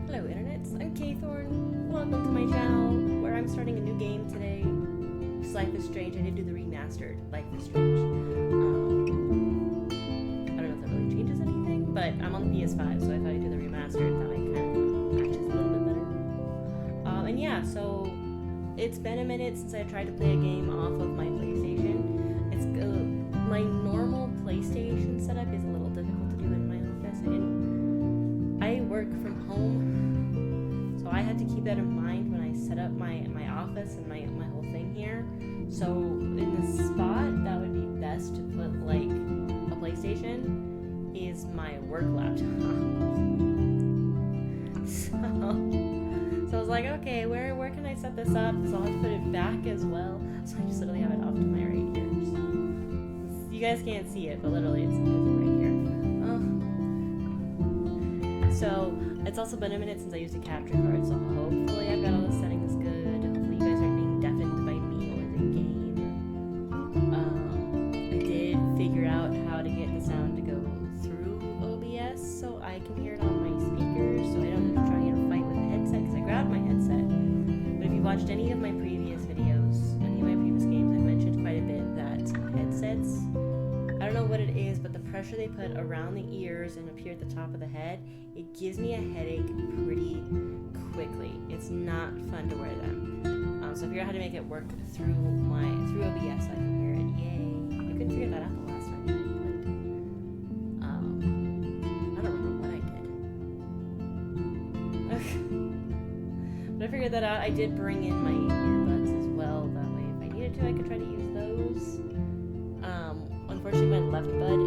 Hello internets, I'm Kthorn. Welcome to my channel, where I'm starting a new game today. It's Life is Strange. I did do the remastered Life is Strange. I don't know if that really changes anything, but I'm on the PS5, so I thought I'd do the remastered. That way it kind of matches a little bit better. And yeah, so it's been a minute since I tried to play a game off of my PlayStation. It's my normal PlayStation setup is a little difficult to do in my office, and I work from home, so I had to keep that in mind when I set up my office and my whole thing here. So in the spot that would be best to put like a PlayStation is my work laptop. So I was like, okay, where can I set this up? So I'll have to put it back as well. So I just literally have it off to my right here. You guys can't see it, but literally it's right here. So it's also been a minute since I used a capture card, so hopefully I've got all the settings good. Hopefully you guys aren't being deafened by me or the game. I did figure out how to get the sound to go through OBS so I can hear it on my speakers, so I don't have to try and fight with the headset because I grabbed my headset. But if you watched any of my previous videos, any of my previous games, I've mentioned quite a bit that headsets, I don't know what it is, but the pressure they put around the ears and up here at the top of the head, it gives me a headache pretty quickly. It's not fun to wear them. So I figured out how to make it work through OBS so I can hear it. Yay! I couldn't figure that out the last time I played. I don't remember what I did. But I figured that out. I did bring in my earbuds as well. That way, if I needed to, I could try to use those. Unfortunately, my left bud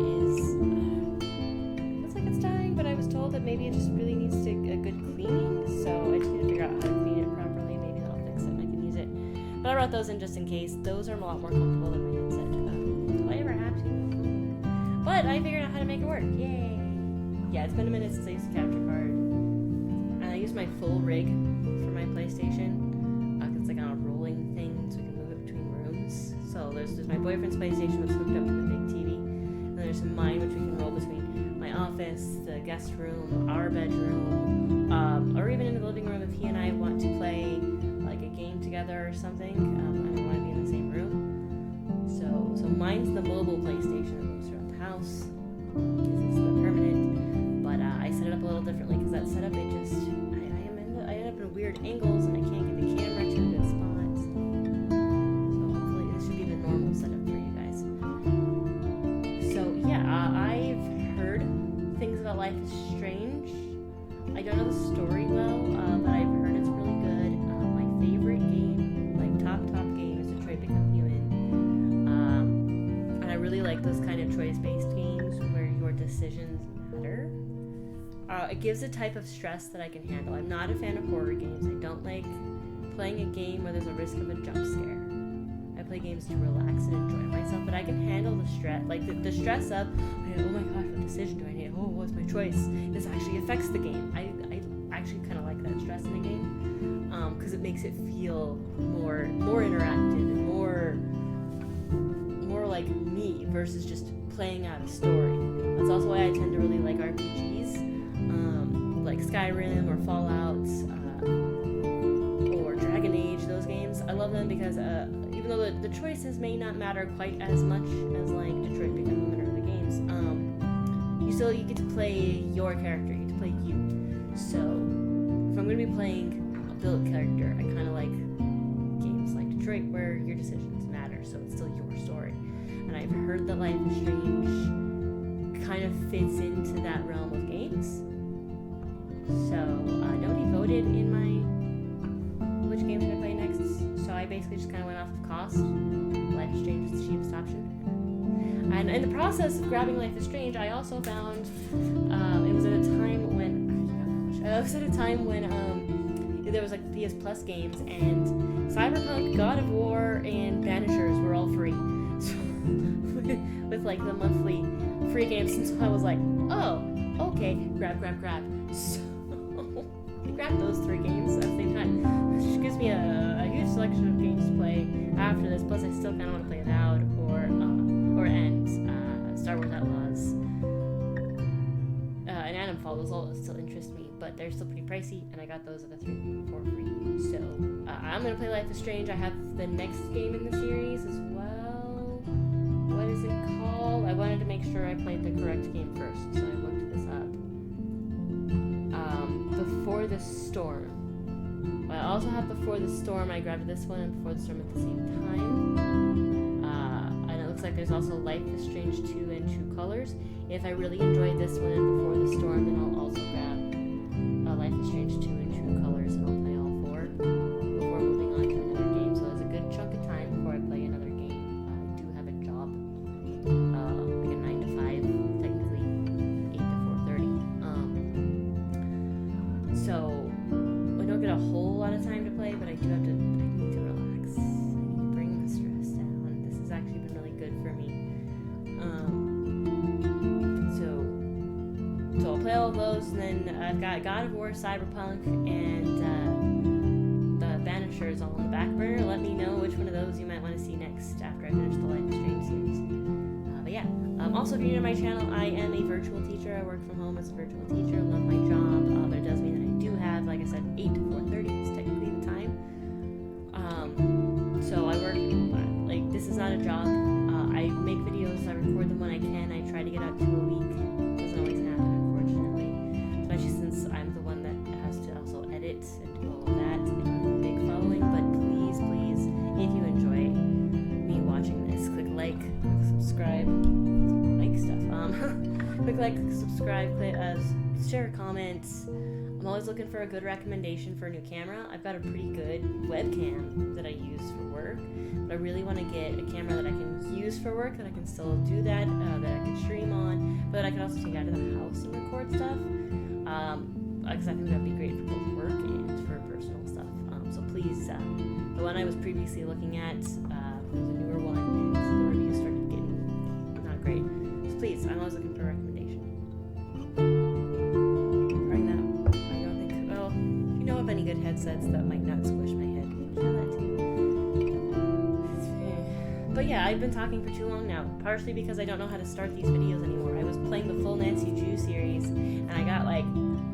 looks like it's dying, but I was told that maybe it just really needs a good cleaning, so I just need to figure out how to clean it properly. Maybe that'll fix it and I can use it. But I brought those in just in case. Those are a lot more comfortable than my headset. If I ever have to. But I figured out how to make it work. Yay! Yeah, it's been a minute since I used the capture card. And I used my full rig for my PlayStation. It's like on a rolling thing, so we can move it between rooms. So there's my boyfriend's PlayStation that's hooked up to the big TV, and there's mine which we can roll between my office, the guest room, our bedroom, or even in the living room if he and I want to play like a game together or something. I don't want to be in the same room. So mine's the mobile PlayStation that moves throughout the house. This is the permanent, but I set it up a little differently because that setup I end up in weird angles and I can't get the camera to a good spot. So hopefully this should be the normal setup for you guys. So yeah, I've heard things about Life is Strange. I don't know the story well, but I've heard it's really good. My favorite game, like top game, is Detroit Become Human. And I really like those kind of choice-based games where your decisions matter. It gives a type of stress that I can handle. I'm not a fan of horror games. I don't like playing a game where there's a risk of a jump scare. I play games to relax and enjoy myself, but I can handle the stress, like the stress of, oh my gosh, what decision do I make? Oh, what's my choice? This actually affects the game. I actually kind of like that stress in the game, because it makes it feel more interactive and more like me versus just playing out a story. That's also why I tend to really like RPGs, like Skyrim or Fallout, or Dragon Age. Those games, I love them because even though the choices may not matter quite as much as like Detroit Become Human or other games, you get to play your character, you get to play you. So if I'm going to be playing a built character, I kind of like games like Detroit where your decisions matter, so it's still your story. And I've heard that Life is Strange kind of fits into that realm of games. So nobody voted in my which game should I play next, so I basically just kind of went off the cost. Life is Strange is the cheapest option. And in the process of grabbing Life is Strange, I also found it was at a time when there was like PS Plus games, and Cyberpunk, God of War, and Banishers were all free. So, with like the monthly free games, and so I was like, oh, okay, grab. So I grabbed those 3 games at the same time, which gives me a huge selection of games to play after this. Plus, I still kind of want to play Avowed or End, Star Wars Outlaws, and Animal Fall. Those all still interest me. but they're still pretty pricey, and I got those at the 3 for free. So I'm gonna play Life is Strange. I have the next game in the series as well. What is it called? I wanted to make sure I played the correct game first, so I looked this up. Before the Storm. I also have Before the Storm. I grabbed this one and Before the Storm at the same time. And it looks like there's also Life is Strange 2 in True Colors. If I really enjoyed this one and Before the Storm, then I'll also grab Life is Strange 2 in True Colors, and I'll play all 4 before moving on to another game. So there's a good chunk of time before I play another game. I do have a job, like a 9 to 5, technically 8 to 4:30. So I don't get a whole lot of time to play, but I do have to. I need to relax. I need to bring the stress down. This has actually been really good for me. So I'll play all of those, and then I've got God of War, Cyberpunk, and the Banishers all on the back burner. Let me know which one of those you might want to see next after I finish the Life is Strange series. But yeah, also if you're new to my channel, I am a virtual teacher. I work from home as a virtual teacher. Love my job, but it does mean that I do have, like I said, 8 to 4:30 is technically the time. So I work, like, this is not a job. I make videos, I record them when I can. I try to get out 2 a week. Doesn't always happen, unfortunately. Especially since I'm the one that has to also edit and do all of that. I have a big following, but please, if you enjoy me watching this, click like, click subscribe, like stuff. Click like, click subscribe, click share comments. I'm always looking for a good recommendation for a new camera. I've got a pretty good webcam that I use for work, but I really want to get a camera that I can use for work, that I can still do that, that I can stream on, but that I can also take out of the house and record stuff. Because I think that'd be great for both work and for personal stuff. So please, the one I was previously looking at was a newer one, and the reviews started getting not great. So please, I'm always looking for a recommendation. Of any good headsets that might not squish my head. Share that too. But yeah, I've been talking for too long now, partially because I don't know how to start these videos anymore. I was playing the full Nancy Drew series, and I got like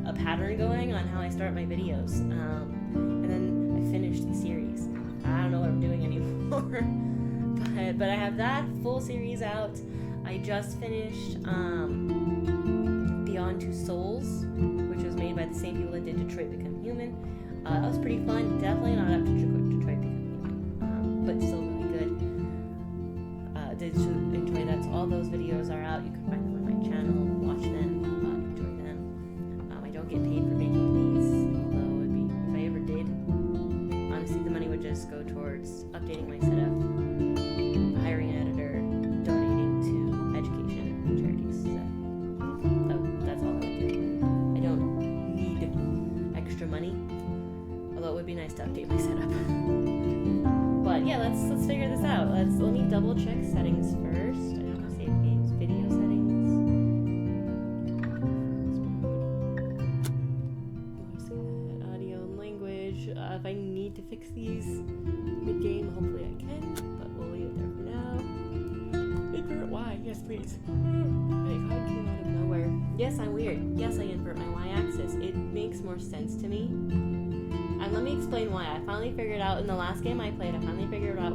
a pattern going on how I start my videos. And then I finished the series. I don't know what I'm doing anymore. but I have that full series out. I just finished Beyond Two Souls, which was made by the same people that did Detroit Become Human. That was pretty fun. Definitely not up to Detroit Become Human, but still really good. Did enjoy that. So all those videos are out. You can find them on my channel. Watch them. Enjoy them. I don't get paid for making these, although it'd be if I ever did. Honestly, the money would just go towards updating my setup, hiring an editor, donating to education charities. That's all I would do. I don't need extra money, although it would be nice to update my setup. But yeah, let's figure this out. Let me double check settings first. I don't know, save games, video settings. Audio and language. If I need to fix these mid-game, hopefully I can, but we'll leave it there for now. Invert Y, yes please. My God came out of nowhere. Yes, I'm weird. Yes, I invert my Y-axis. It makes more sense to me. And let me explain why. I finally figured out, in the last game I played,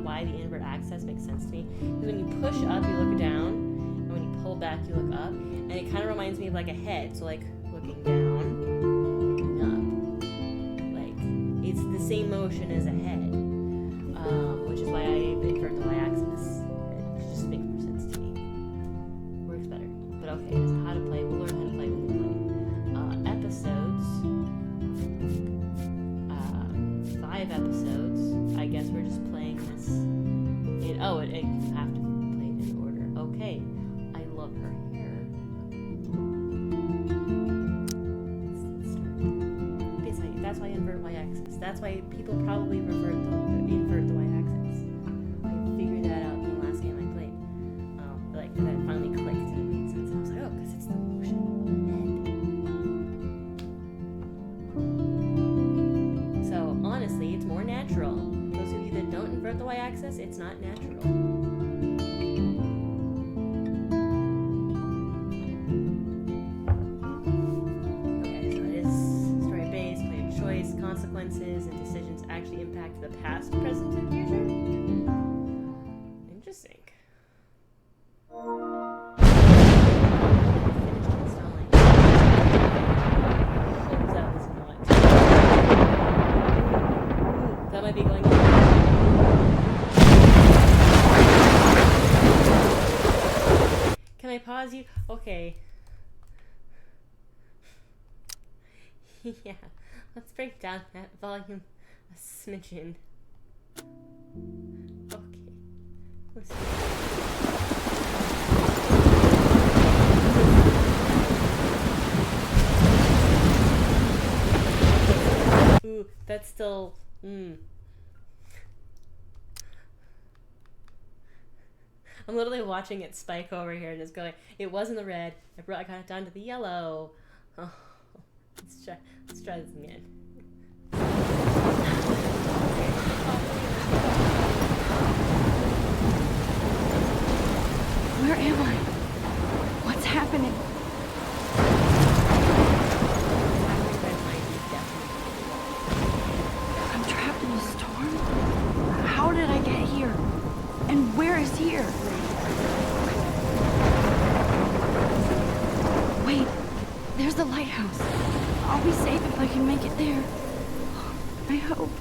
why the invert axis makes sense to me. Because when you push up, you look down, and when you pull back, you look up. And it kind of reminds me of like a head. So like looking down, looking up. Like, it's the same motion as a head. Which is why I invert the Y-axis. It just makes more sense to me. Works better. But okay, so how to play. We'll learn how to play when we play. Episodes. 5 episodes. I guess we're just playing this. You have to play it in order. Okay. I love her hair. That's why I invert Y-axis. That's why people probably invert the Y-axis. I figured that out in the last game I played. That finally clicked and it made sense. I was like, oh, because it's the motion of the head. So honestly, it's more natural. Those of you that don't invert the Y-axis, it's not natural. Okay, so it is consequences and decisions actually impact the past, present, and future? Interesting. That might be going on. Can I pause you? Okay. Yeah, let's break down that volume a smidgen. Okay. Listen. Ooh, that's still... I'm literally watching it spike over here and just going, it wasn't the red, I got it down to the yellow. Oh, let's try this again. Where am I? What's happening? I'm trapped in a storm? How did I get here? And where is here? Wait, there's the lighthouse. I'll be safe if I can make it there. I hope.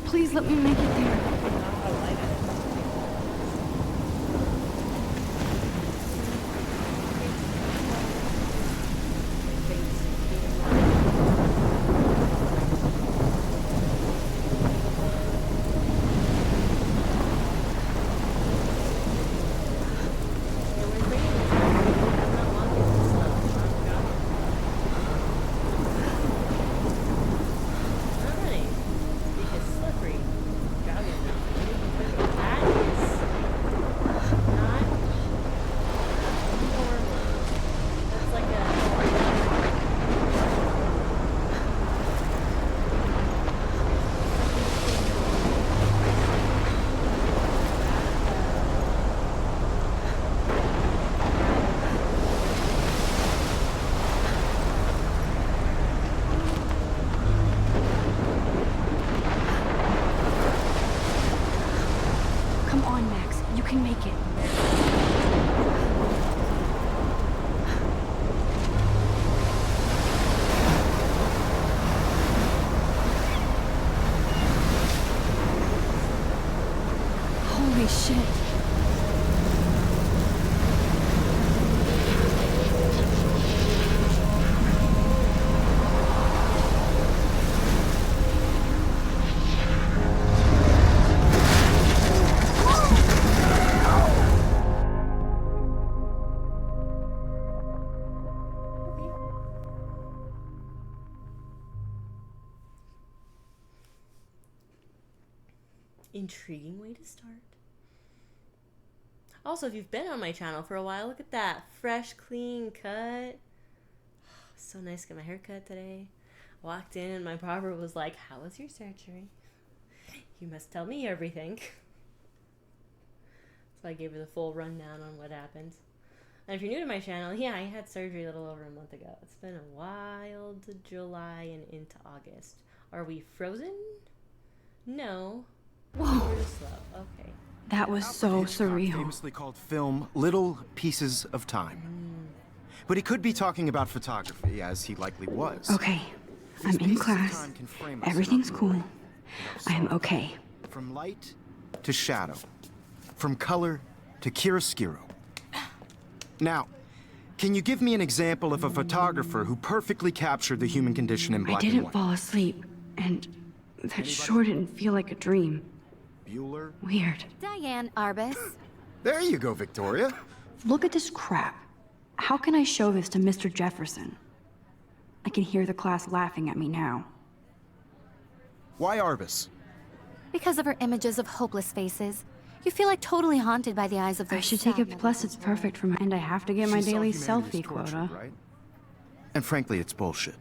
Please let me make it there. Intriguing way to start. Also, if you've been on my channel for a while, look at that fresh, clean cut. So nice to get my hair cut today. Walked in and my barber was like, "How was your surgery? You must tell me everything." So I gave her the full rundown on what happened. And if you're new to my channel, yeah, I had surgery a little over a month ago. It's been a wild July and into August. Are we frozen? No. Whoa. We're slow. Okay. That was so surreal. Famously called film Little Pieces of Time. But he could be talking about photography, as he likely was. Okay, I'm in class. Everything's cool. I'm okay. From light to shadow. From color to chiaroscuro. Now, can you give me an example of a photographer who perfectly captured the human condition in black and I white? didn't fall asleep, and that sure didn't feel like a dream. Bueller? Weird. Diane Arbus. There you go, Victoria. Look at this crap. How can I show this to Mr. Jefferson? I can hear the class laughing at me now. Why Arbus? Because of her images of hopeless faces. You feel like totally haunted by the eyes of those I should take it, sad plus it's perfect for my... And I have to get my She saw daily humanity as selfie tortured, quota. right? And frankly, it's bullshit.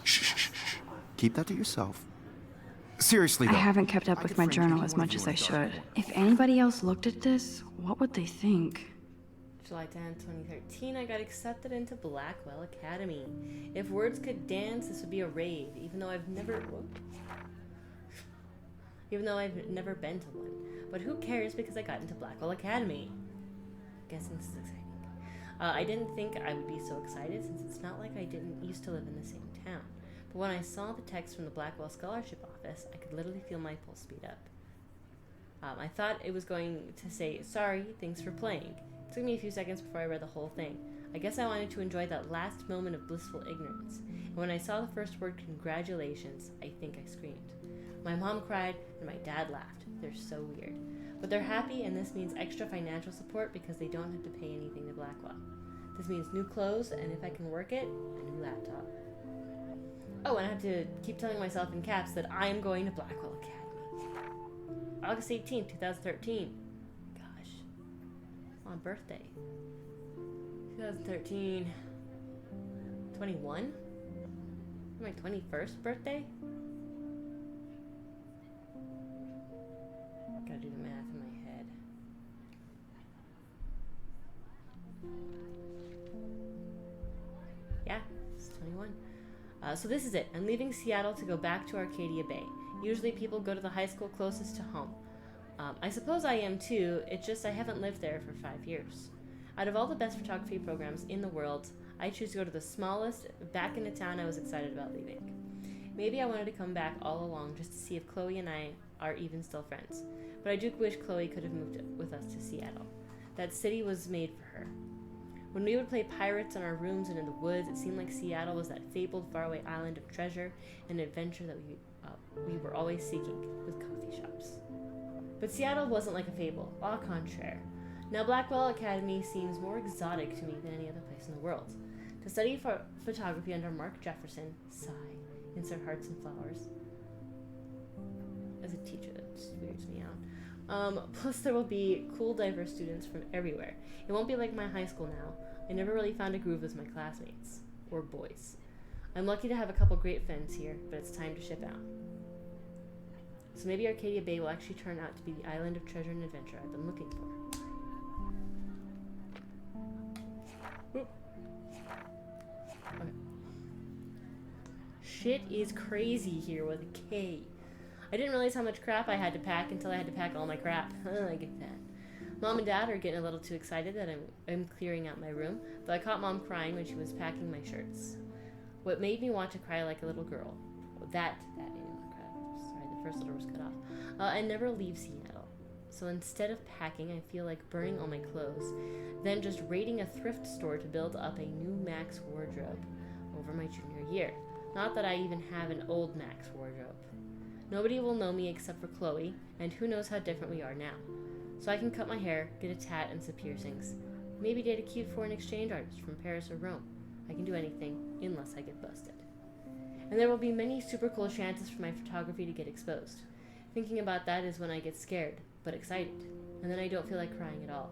Shh, shh, shh, shh. Keep that to yourself. Seriously, though. I haven't kept up I with could my frame journal any as one of much you as in I a dark should. corner. If anybody else looked at this, what would they think? July 10th, 2013, I got accepted into Blackwell Academy. If words could dance, this would be a rave, even though I've never been to one. But who cares because I got into Blackwell Academy? Guessing this is exciting. I didn't think I would be so excited since it's not like I didn't used to live in the same town. But when I saw the text from the Blackwell Scholarship Office, I could literally feel my pulse speed up. I thought it was going to say, sorry, thanks for playing. It took me a few seconds before I read the whole thing. I guess I wanted to enjoy that last moment of blissful ignorance. And when I saw the first word, congratulations, I think I screamed. My mom cried, and my dad laughed. They're so weird. But they're happy, and this means extra financial support because they don't have to pay anything to Blackwell. This means new clothes, and if I can work it, a new laptop. Oh, and I have to keep telling myself in caps that I am going to Blackwell Academy. August 18th, 2013. Gosh. On birthday. 2013. 21? My 21st birthday? Gotta do the math in my head. Yeah, it's 21. So this is it. I'm leaving Seattle to go back to Arcadia Bay. Usually people go to the high school closest to home. I suppose I am too, it's just I haven't lived there for 5 years. Out of all the best photography programs in the world, I choose to go to the smallest, back in a town I was excited about leaving. Maybe I wanted to come back all along just to see if Chloe and I are even still friends. But I do wish Chloe could have moved with us to Seattle. That city was made for her. When we would play pirates in our rooms and in the woods, it seemed like Seattle was that fabled faraway island of treasure and adventure that we were always seeking, with coffee shops. But Seattle wasn't like a fable, au contraire. Now Blackwell Academy seems more exotic to me than any other place in the world. To study photography under Mark Jefferson, sigh, insert hearts and flowers. As a teacher, that just weirds me out. Plus there will be cool, diverse students from everywhere. It won't be like my high school now. I never really found a groove with my classmates. Or boys. I'm lucky to have a couple great friends here, but it's time to ship out. So maybe Arcadia Bay will actually turn out to be the island of treasure and adventure I've been looking for. Oop. Okay. Shit is crazy here with a K. I didn't realize how much crap I had to pack until I had to pack all my crap. I get that. Mom and Dad are getting a little too excited that I'm clearing out my room, though I caught Mom crying when she was packing my shirts. What made me want to cry like a little girl, that made me want to cry. Sorry, the first letter was cut off. I never leave Seattle. So instead of packing, I feel like burning all my clothes, then just raiding a thrift store to build up a new Max wardrobe over my junior year. Not that I even have an old Max wardrobe. Nobody will know me except for Chloe, and who knows how different we are now. So I can cut my hair, get a tat and some piercings. Maybe date a cute foreign exchange artist from Paris or Rome. I can do anything, unless I get busted. And there will be many super cool chances for my photography to get exposed. Thinking about that is when I get scared, but excited, and then I don't feel like crying at all.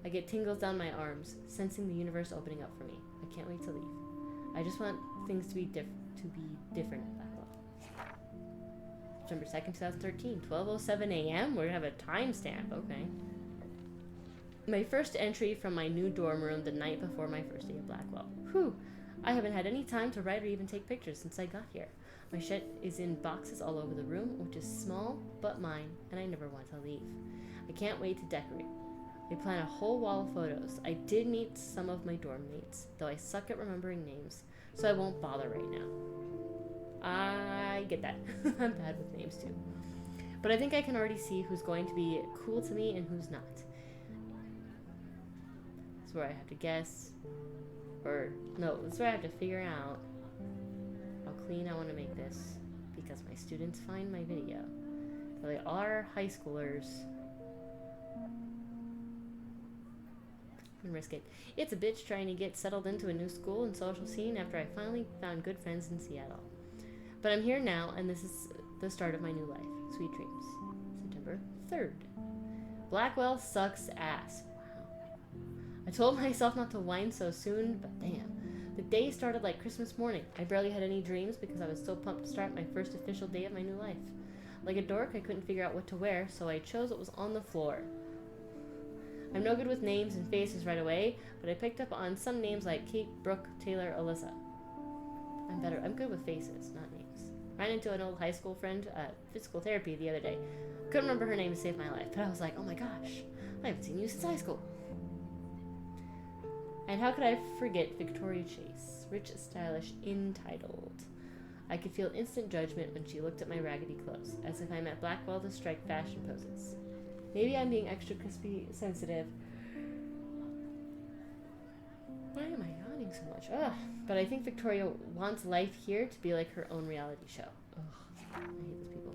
I get tingles down my arms, sensing the universe opening up for me. I can't wait to leave. I just want things to be different at Blackwell. September 2nd, 2013, 12:07 a.m. We're gonna have a timestamp, okay. My first entry from my new dorm room the night before my first day at Blackwell. Whew, I haven't had any time to write or even take pictures since I got here. My shit is in boxes all over the room, which is small but mine, and I never want to leave. I can't wait to decorate. I plan a whole wall of photos. I did meet some of my dorm mates, though I suck at remembering names, so I won't bother right now. I get that. I'm bad with names too. But I think I can already see who's going to be cool to me and who's not. That's where I have to guess. Or, no, that's where I have to figure out how clean I want to make this. Because my students find my video. They are high schoolers. And risk it. It's a bitch trying to get settled into a new school and social scene after I finally found good friends in Seattle. But I'm here now, and this is the start of my new life. Sweet dreams. September 3rd. Blackwell sucks ass. Wow. I told myself not to whine so soon, but damn. The day started like Christmas morning. I barely had any dreams because I was so pumped to start my first official day of my new life. Like a dork, I couldn't figure out what to wear, so I chose what was on the floor. I'm no good with names and faces right away, but I picked up on some names like Kate, Brooke, Taylor, Alyssa. I'm good with faces, not names. Ran into an old high school friend at physical therapy the other day. Couldn't remember her name to save my life, but I was like, oh my gosh, I haven't seen you since high school. And how could I forget Victoria Chase, rich, stylish, entitled. I could feel instant judgment when she looked at my raggedy clothes, as if I'm at Blackwell to strike fashion poses. Maybe I'm being extra crispy sensitive. Why am I yawning so much? Ugh. But I think Victoria wants life here to be like her own reality show. Ugh. I hate those people.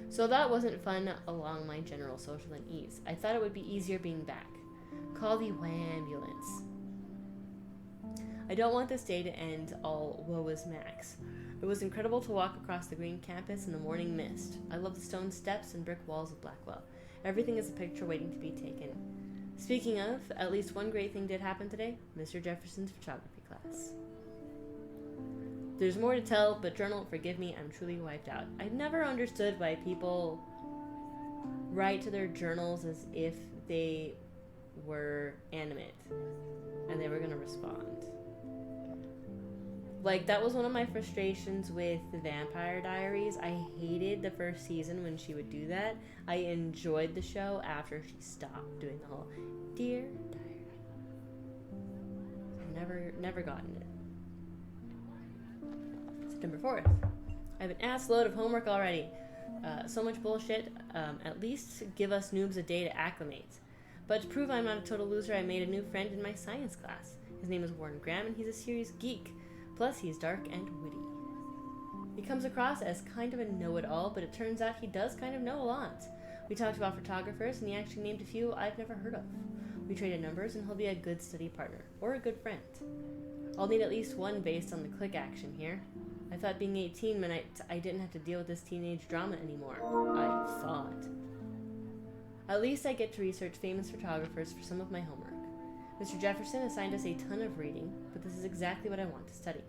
So that wasn't fun along my general social unease. I thought it would be easier being back. Call the ambulance. I don't want this day to end all woe is Max. It was incredible to walk across the green campus in the morning mist. I love the stone steps and brick walls of Blackwell. Everything is a picture waiting to be taken. Speaking of, at least one great thing did happen today. Mr. Jefferson's photography class. There's more to tell, but journal, forgive me, I'm truly wiped out. I've never understood why people write to their journals as if they were animate and they were going to respond. Like, that was one of my frustrations with The Vampire Diaries. I hated the first season when she would do that. I enjoyed the show after she stopped doing the whole Dear Diary. I've never gotten it. September 4th. I have an ass load of homework already. So much bullshit. At least give us noobs a day to acclimate. But to prove I'm not a total loser, I made a new friend in my science class. His name is Warren Graham, and he's a serious geek. Plus, he's dark and witty. He comes across as kind of a know-it-all, but it turns out he does kind of know a lot. We talked about photographers, and he actually named a few I've never heard of. We traded numbers, and he'll be a good study partner, or a good friend. I'll need at least one based on the click action here. I thought being 18 meant I didn't have to deal with this teenage drama anymore. I thought. At least I get to research famous photographers for some of my homework. Mr. Jefferson assigned us a ton of reading, but this is exactly what I want to study.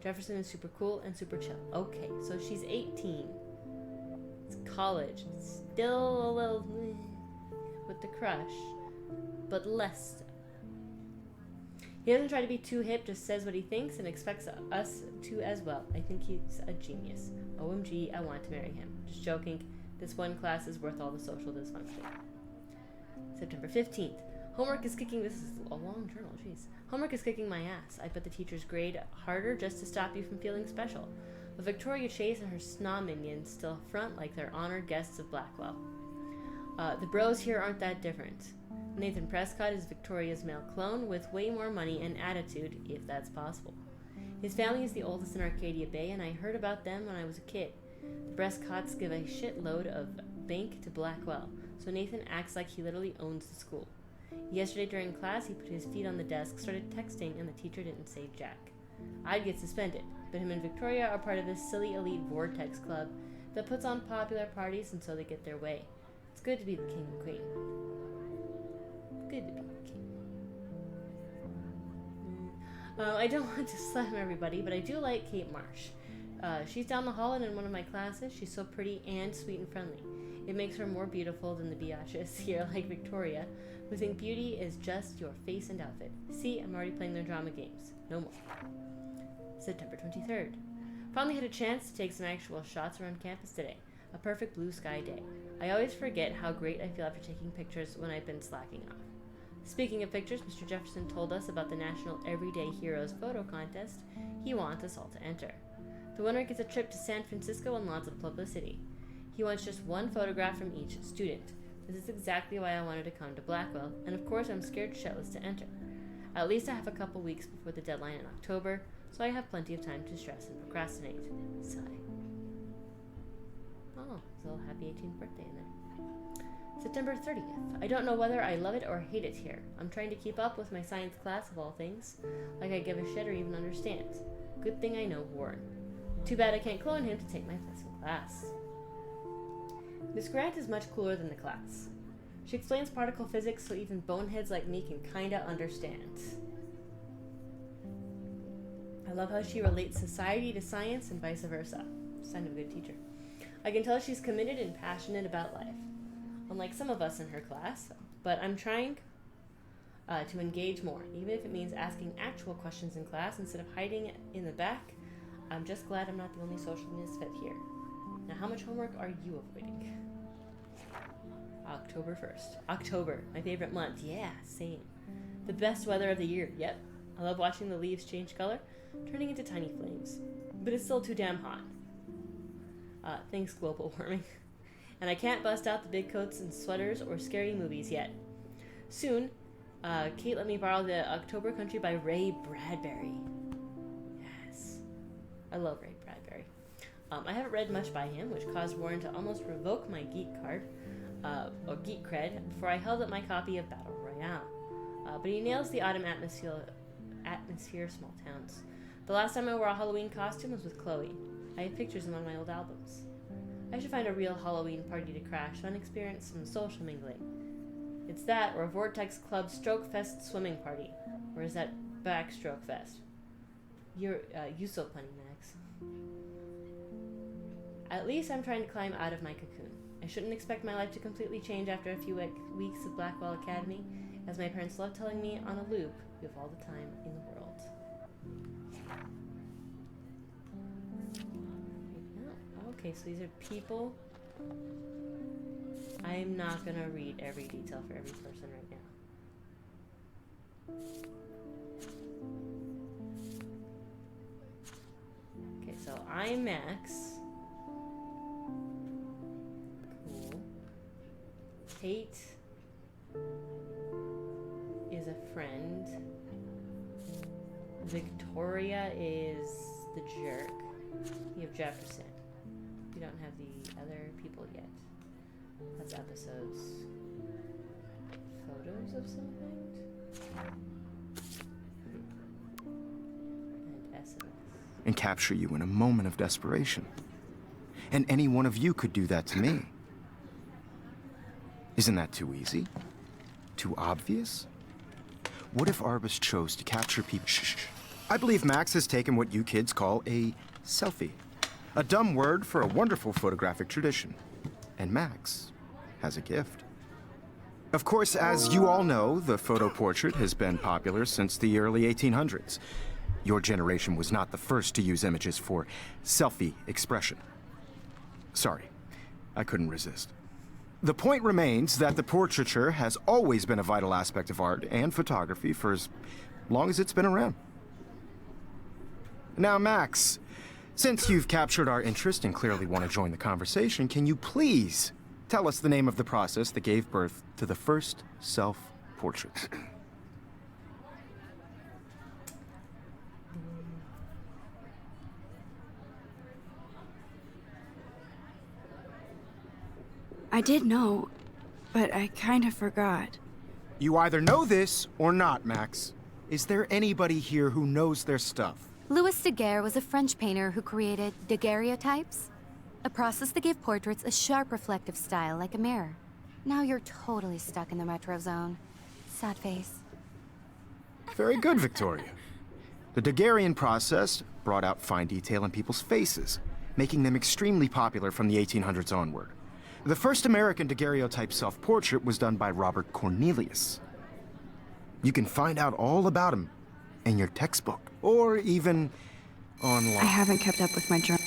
Jefferson is super cool and super chill. Okay, so she's 18. It's college. It's still a little with the crush, but less so. He doesn't try to be too hip, just says what he thinks and expects us to as well. I think he's a genius. OMG, I want to marry him. Just joking. This one class is worth all the social dysfunction. September 15th. Homework is kicking, this is a long journal, jeez. Homework is kicking my ass. I put the teacher's grade harder just to stop you from feeling special. But Victoria Chase and her snob minions still front like they're honored guests of Blackwell. The bros here aren't that different. Nathan Prescott is Victoria's male clone with way more money and attitude, if that's possible. His family is the oldest in Arcadia Bay, and I heard about them when I was a kid. The Prescotts give a shitload of bank to Blackwell, so Nathan acts like he literally owns the school. Yesterday during class, he put his feet on the desk, started texting, and the teacher didn't say jack. I'd get suspended, but him and Victoria are part of this silly elite vortex club that puts on popular parties until they get their way. It's good to be the king and queen. Good to be the king. I don't want to slam everybody, but I do like Kate Marsh. She's down the hall and in one of my classes. She's so pretty and sweet and friendly. It makes her more beautiful than the biatches here like Victoria, who think beauty is just your face and outfit. See, I'm already playing their drama games. No more. September 23rd. Finally had a chance to take some actual shots around campus today. A perfect blue sky day. I always forget how great I feel after taking pictures when I've been slacking off. Speaking of pictures, Mr. Jefferson told us about the National Everyday Heroes photo contest he wants us all to enter. The winner gets a trip to San Francisco and lots of publicity. He wants just one photograph from each student. This is exactly why I wanted to come to Blackwell, and of course I'm scared shitless to enter. At least I have a couple weeks before the deadline in October, so I have plenty of time to stress and procrastinate. Sigh. Oh, it's a little happy 18th birthday in there. September 30th. I don't know whether I love it or hate it here. I'm trying to keep up with my science class of all things, like I give a shit or even understand. Good thing I know Warren. Too bad I can't clone him to take my place in class. Miss Grant is much cooler than the class. She explains particle physics so even boneheads like me can kinda understand. I love how she relates society to science and vice versa. Sign of a good teacher. I can tell she's committed and passionate about life. Unlike some of us in her class, but I'm trying to engage more, even if it means asking actual questions in class instead of hiding in the back. I'm just glad I'm not the only social misfit here. Now, how much homework are you avoiding? October 1st. October, my favorite month. Yeah, same. The best weather of the year. Yep. I love watching the leaves change color, turning into tiny flames. But it's still too damn hot. Thanks, global warming. And I can't bust out the big coats and sweaters or scary movies yet. Soon, Kate let me borrow the October Country by Ray Bradbury. Yes. I love Ray Bradbury. I haven't read much by him, which caused Warren to almost revoke my geek card, or geek cred, before I held up my copy of Battle Royale. But he nails the autumn atmosphere of small towns. The last time I wore a Halloween costume was with Chloe. I have pictures among my old albums. I should find a real Halloween party to crash and experience some social mingling. It's that or a Vortex Club Stroke Fest swimming party. Or is that Backstroke Fest? You so funny, Max. At least I'm trying to climb out of my cocoon. I shouldn't expect my life to completely change after a few weeks of Blackwell Academy, as my parents love telling me on a loop, you have all the time in the world. Okay, so these are people. I'm not gonna read every detail for every person right now. Okay, so I'm Max. Cool. Kate is a friend. Victoria is the jerk. You have Jefferson. We don't have the other people yet. That's episodes. Photos of something? And SMS. And capture you in a moment of desperation. And any one of you could do that to me. Isn't that too easy? Too obvious? What if Arbus chose to capture people? Shh. I believe Max has taken what you kids call a selfie. A dumb word for a wonderful photographic tradition. And Max has a gift. Of course, as you all know, the photo portrait has been popular since the early 1800s. Your generation was not the first to use images for selfie expression. Sorry, I couldn't resist. The point remains that the portraiture has always been a vital aspect of art and photography for as long as it's been around. Now, Max, since you've captured our interest and clearly want to join the conversation, can you please tell us the name of the process that gave birth to the first self-portraits? I did know, but I kind of forgot. You either know this or not, Max. Is there anybody here who knows their stuff? Louis Daguerre was a French painter who created daguerreotypes, a process that gave portraits a sharp reflective style like a mirror. Now you're totally stuck in the retro zone. Sad face. Very good, Victoria. The Daguerrean process brought out fine detail in people's faces, making them extremely popular from the 1800s onward. The first American daguerreotype self-portrait was done by Robert Cornelius. You can find out all about him in your textbook, or even online. I haven't kept up with my journal.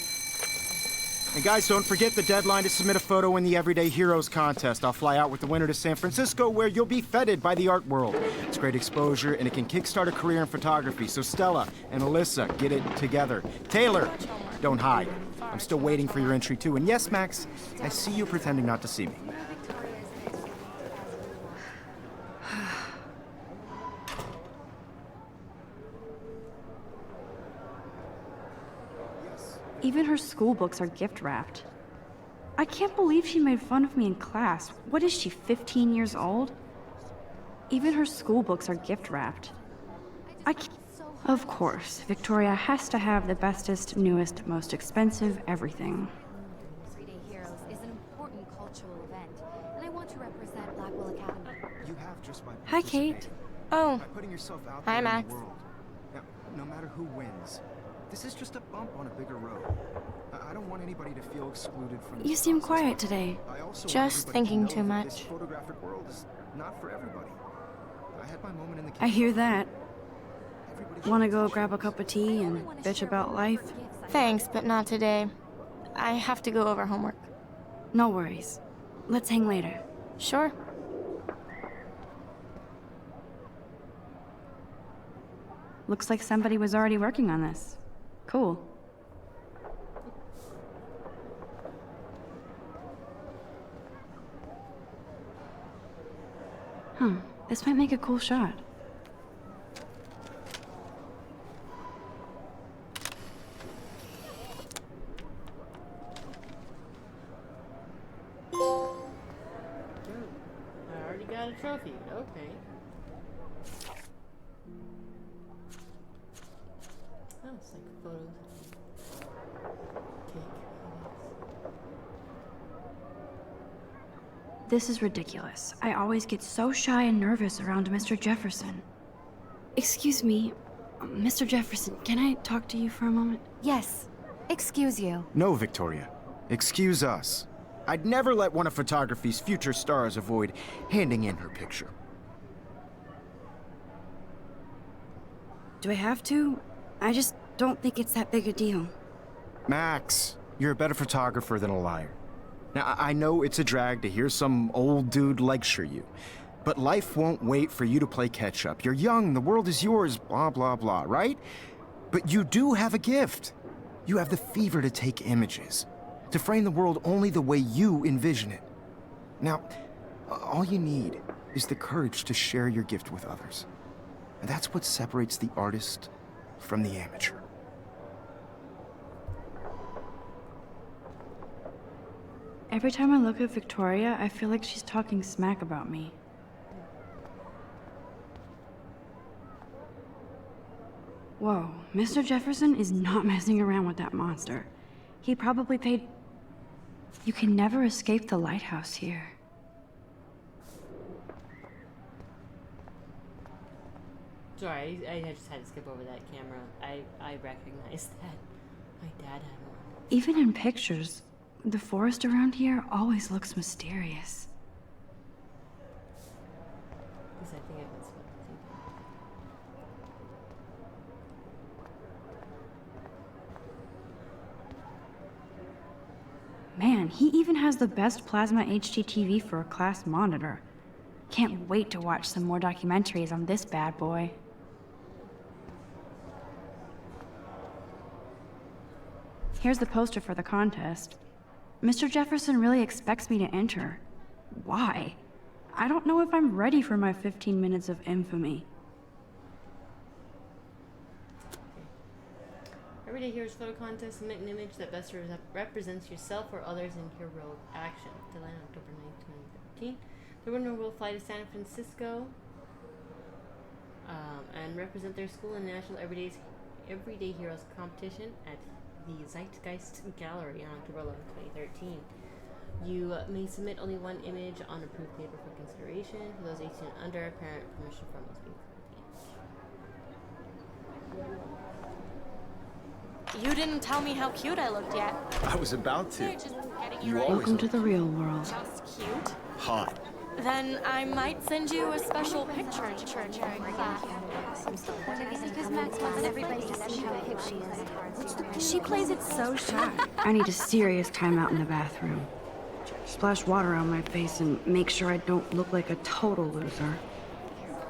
And guys, don't forget the deadline to submit a photo in the Everyday Heroes contest. I'll fly out with the winner to San Francisco, where you'll be feted by the art world. It's great exposure, and it can kickstart a career in photography. So Stella and Alyssa, get it together. Taylor, don't hide. I'm still waiting for your entry, too. And yes, Max, I see you pretending not to see me. Even her school books are gift wrapped. I can't believe she made fun of me in class. What is she, 15 years old? Even her school books are gift wrapped. Of course, Victoria has to have the bestest, newest, most expensive everything. Everyday Heroes is an important cultural event, and I want to represent Blackwell Academy. You have just by Hi, Kate. Oh, by putting yourself out Hi, there in Max. the world. Now, no matter who wins, this is just a bump on a bigger road. I don't want anybody to feel excluded from You this seem process. quiet today. I also want Just everybody to thinking know too that much. This photographic world is not for everybody. I had my moment in the I hear that. Everybody Want to go grab a cup of tea and bitch about life? Thanks, but not today. I have to go over homework. No worries. Let's hang later. Sure. Looks like somebody was already working on this. Cool. This might make a cool shot. I already got a trophy. Okay. Oh, it's like photos. Cake. This is ridiculous. I always get so shy and nervous around Mr. Jefferson. Excuse me, Mr. Jefferson, can I talk to you for a moment? Yes. Excuse you. No, Victoria. Excuse us. I'd never let one of photography's future stars avoid handing in her picture. Do I have to? I just don't think it's that big a deal. Max, you're a better photographer than a liar. Now, I know it's a drag to hear some old dude lecture you, but life won't wait for you to play catch-up. You're young, the world is yours, blah, blah, blah, right? But you do have a gift. You have the fever to take images, to frame the world only the way you envision it. Now, all you need is the courage to share your gift with others. And that's what separates the artist from the amateur. Every time I look at Victoria, I feel like she's talking smack about me. Whoa, Mr. Jefferson is not messing around with that monster. He probably paid... You can never escape the lighthouse here. Sorry, I just had to skip over that camera. I recognized that. My dad had one. Even in pictures, the forest around here always looks mysterious. Because I think I've been smoking. Man, he even has the best plasma HDTV for a class monitor. Can't wait to watch some more documentaries on this bad boy. Here's the poster for the contest. Mr. Jefferson really expects me to enter. Why? I don't know if I'm ready for my 15 minutes of infamy. Everyday Heroes Photo Contest. Submit an image that best represents yourself or others in heroic action. Deadline October 9, 2013. The winner will fly to San Francisco and represent their school in the National Everyday Heroes competition at the Zeitgeist Gallery on October 11, 2013. You may submit only one image on approved paper for consideration. For those 18 and under, parent permission form must be completed. You didn't tell me how cute I looked yet. I was about to. Just getting You you always Welcome to the real world. just cute. hot. Then I might send you a special picture in church during class. Because Max wants everybody to see how cute she is. She plays it so shy. I need a serious timeout in the bathroom. Splash water on my face and make sure I don't look like a total loser.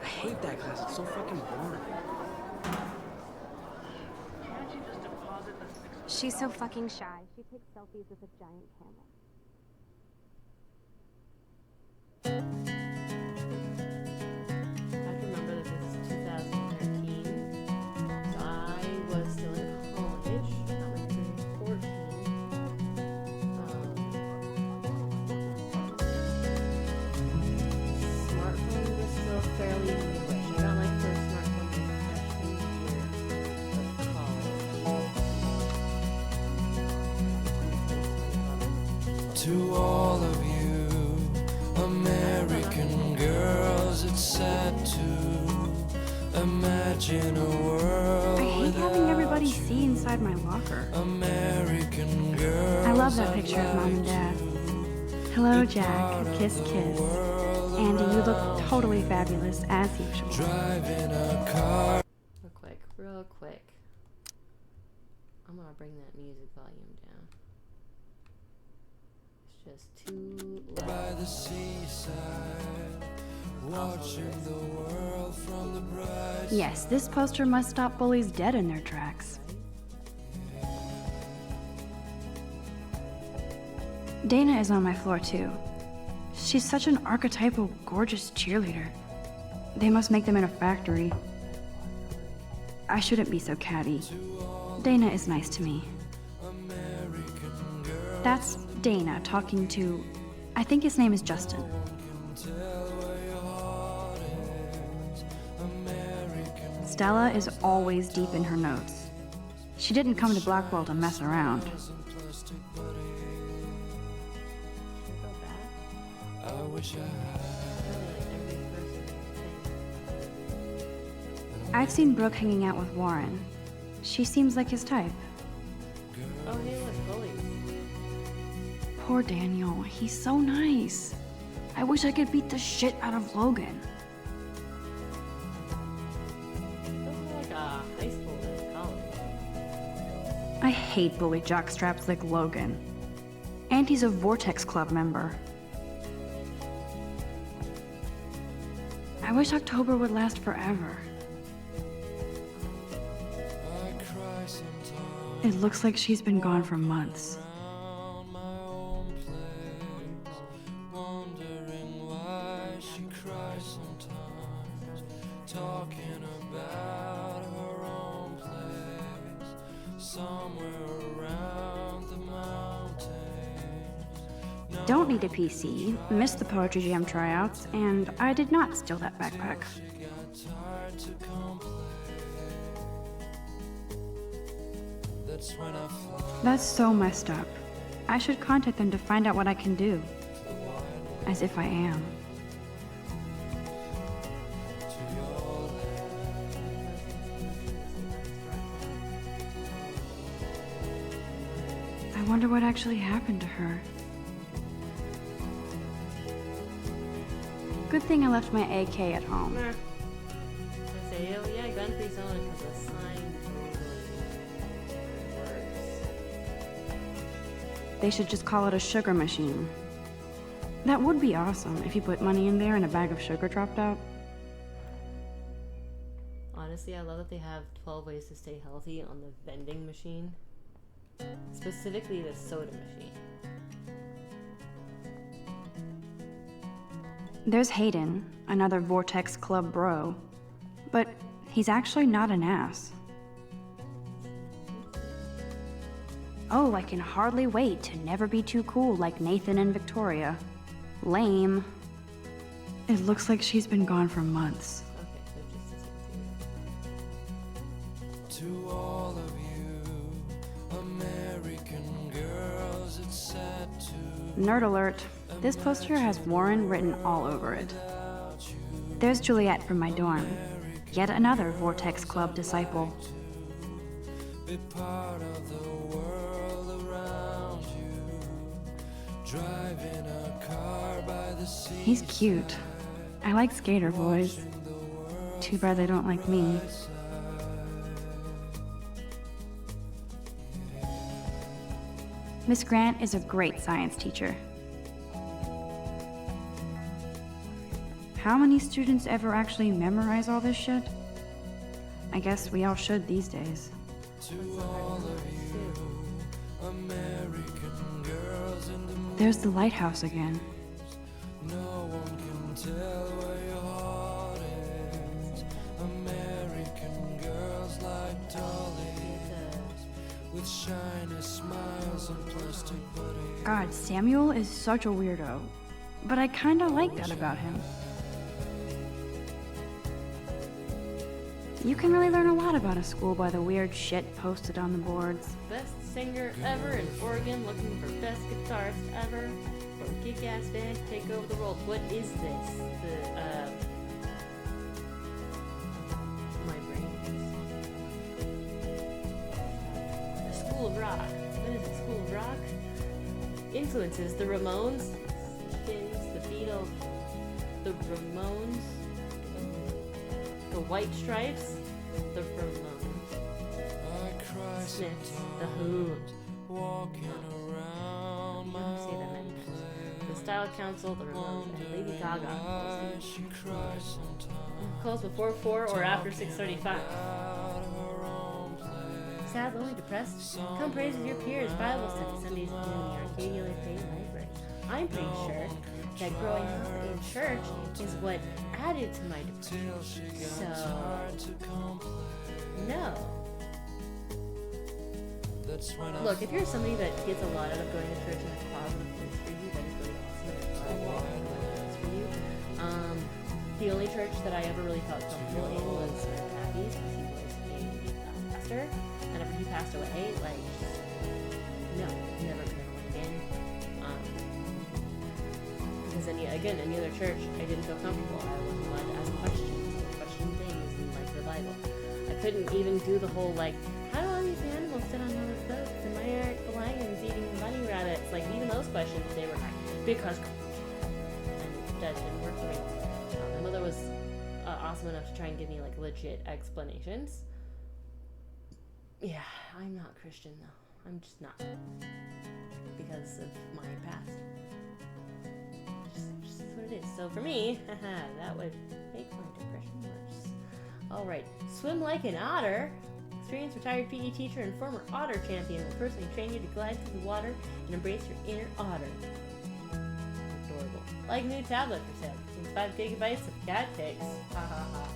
I hate that class. It's so fucking boring. She's so fucking shy. She takes selfies with a giant camera. I have to remember that this is 2013. So I was still in college. Got my degree at 14. Smartphone was still fairly newish. I got my first smartphone my freshman year of college. To all of you American girls, it's sad to imagine a world I hate having without everybody you. see inside my locker. American girls, I love that I'd picture of Mom and like Dad. to Hello, be Jack. part of Kiss, the kiss. world Andy, you look totally fabulous, as usual. Driving a car. Real quick. I'm gonna bring that music volume down. It's just too By loud. the seaside, watching the world from the bright. Yes, this poster must stop bullies dead in their tracks. Dana is on my floor too. She's such an archetypal, gorgeous cheerleader. They must make them in a factory. I shouldn't be so catty. Dana is nice to me. That's Dana talking to... I think his name is Justin. Stella is always deep in her notes. She didn't come to Blackwell to mess around. I wish I had. I've seen Brooke hanging out with Warren. She seems like his type. Oh, hey, look, bullies. Poor Daniel, he's so nice. I wish I could beat the shit out of Logan. Doesn't look like a high school or college. I hate bully jockstraps like Logan. And he's a Vortex Club member. I wish October would last forever. I cry sometimes. It looks like she's been gone for months. Around my own place, wondering why she cries sometimes, talking about her own place, somewhere around the mountains. Don't need a PC, missed the Poetry Jam tryouts, and I did not steal that backpack. She got tired to complain. That's when I fly. That's so messed up. I should contact them to find out what I can do. As if I am. I wonder what actually happened to her. Good thing I left my AK at home. I say, oh yeah, gun free zone because the sign totally works. They should just call it a sugar machine. That would be awesome if you put money in there and a bag of sugar dropped out. Honestly, I love that they have 12 ways to stay healthy on the vending machine. Specifically the soda machine. There's Hayden, another Vortex Club bro. But he's actually not an ass. Oh, I can hardly wait to never be too cool like Nathan and Victoria. Lame. It looks like she's been gone for months. Okay, so just To all of you American girls, it's sad to Nerd alert. This poster has Warren written all over it. There's Juliet from my dorm. Yet another Vortex Club disciple. be part of the world around you. Driving a car by the sea. He's cute. I like skater boys. Too bad they don't like me. Miss Grant is a great science teacher. How many students ever actually memorize all this shit? I guess we all should these days. American girls in the There's the lighthouse again. no one can tell where your heart is. American girls like dollies with shiny smiles and plastic buddies. God, Samuel is such a weirdo. But I kinda like that about him. You can really learn a lot about a school by the weird shit posted on the boards. best singer ever in Oregon, looking for best guitarist ever. From kick-ass band to take over the world. What is this? My brain. The School of Rock. What is it? School of Rock? Influences: the Ramones, Skins, the Beatles, the Ramones, the White Stripes, the Ramones, Smiths, the Who. Walking around You my don't say that many times. The Style Council, the Ramones, and Lady Gaga. she cries sometimes Calls before 4 or after 6:35. out of her own place. Sad, lonely, depressed? Come praise with your peers. Bible study Sundays in the Arcadia State Library. I'm pretty sure that growing up in church is what added to my depression. Till she got So, tired to complain. no. That's when I Look, if you're somebody that gets a lot out of going to church and it's a positive place for you, that is really awesome. And it's a positive place for you. The only church that I ever really felt comfortable in was Matthew's, because he was a pastor. Whenever he passed away, like, no, never went again. Because any other church, I didn't feel comfortable. I wasn't allowed to ask questions, or question things in like the Bible. I couldn't even do the whole like, how do all these animals sit on those boats and why aren't the lions eating bunny rabbits? Like even those questions, they were like, because, and that didn't work for me. My mother was awesome enough to try and give me like legit explanations. Yeah, I'm not Christian though. I'm just not because of my past. Just what it is. So for me, that would make my depression worse. Alright, swim like an otter. Experienced retired PE teacher and former otter champion will personally train you to glide through the water and embrace your inner otter. Adorable. Like new tablet for sale. Contains 5 gigabytes of cat pics. Ha ha ha.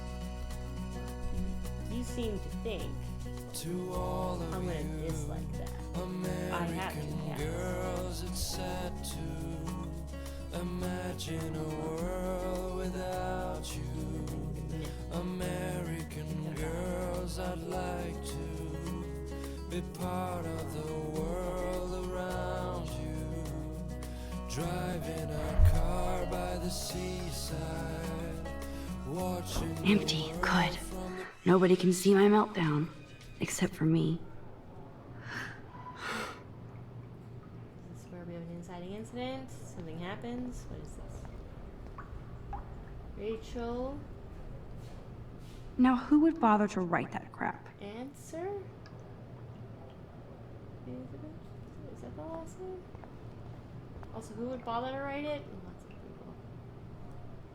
You seem to think to all of I'm gonna dislike that. I have American two cats. girls, it's sad to imagine a world without you. American girls, I'd like to be part of the world around you. Driving a car by the seaside, watching the Empty. world Good. from the Nobody can see my meltdown. Except for me. This is where we have an inciting incident. Something happens. What is this? Rachel. Now who would bother to write that crap? Answer? Elizabeth? Is that the last name? Also, who would bother to write it? Lots of people.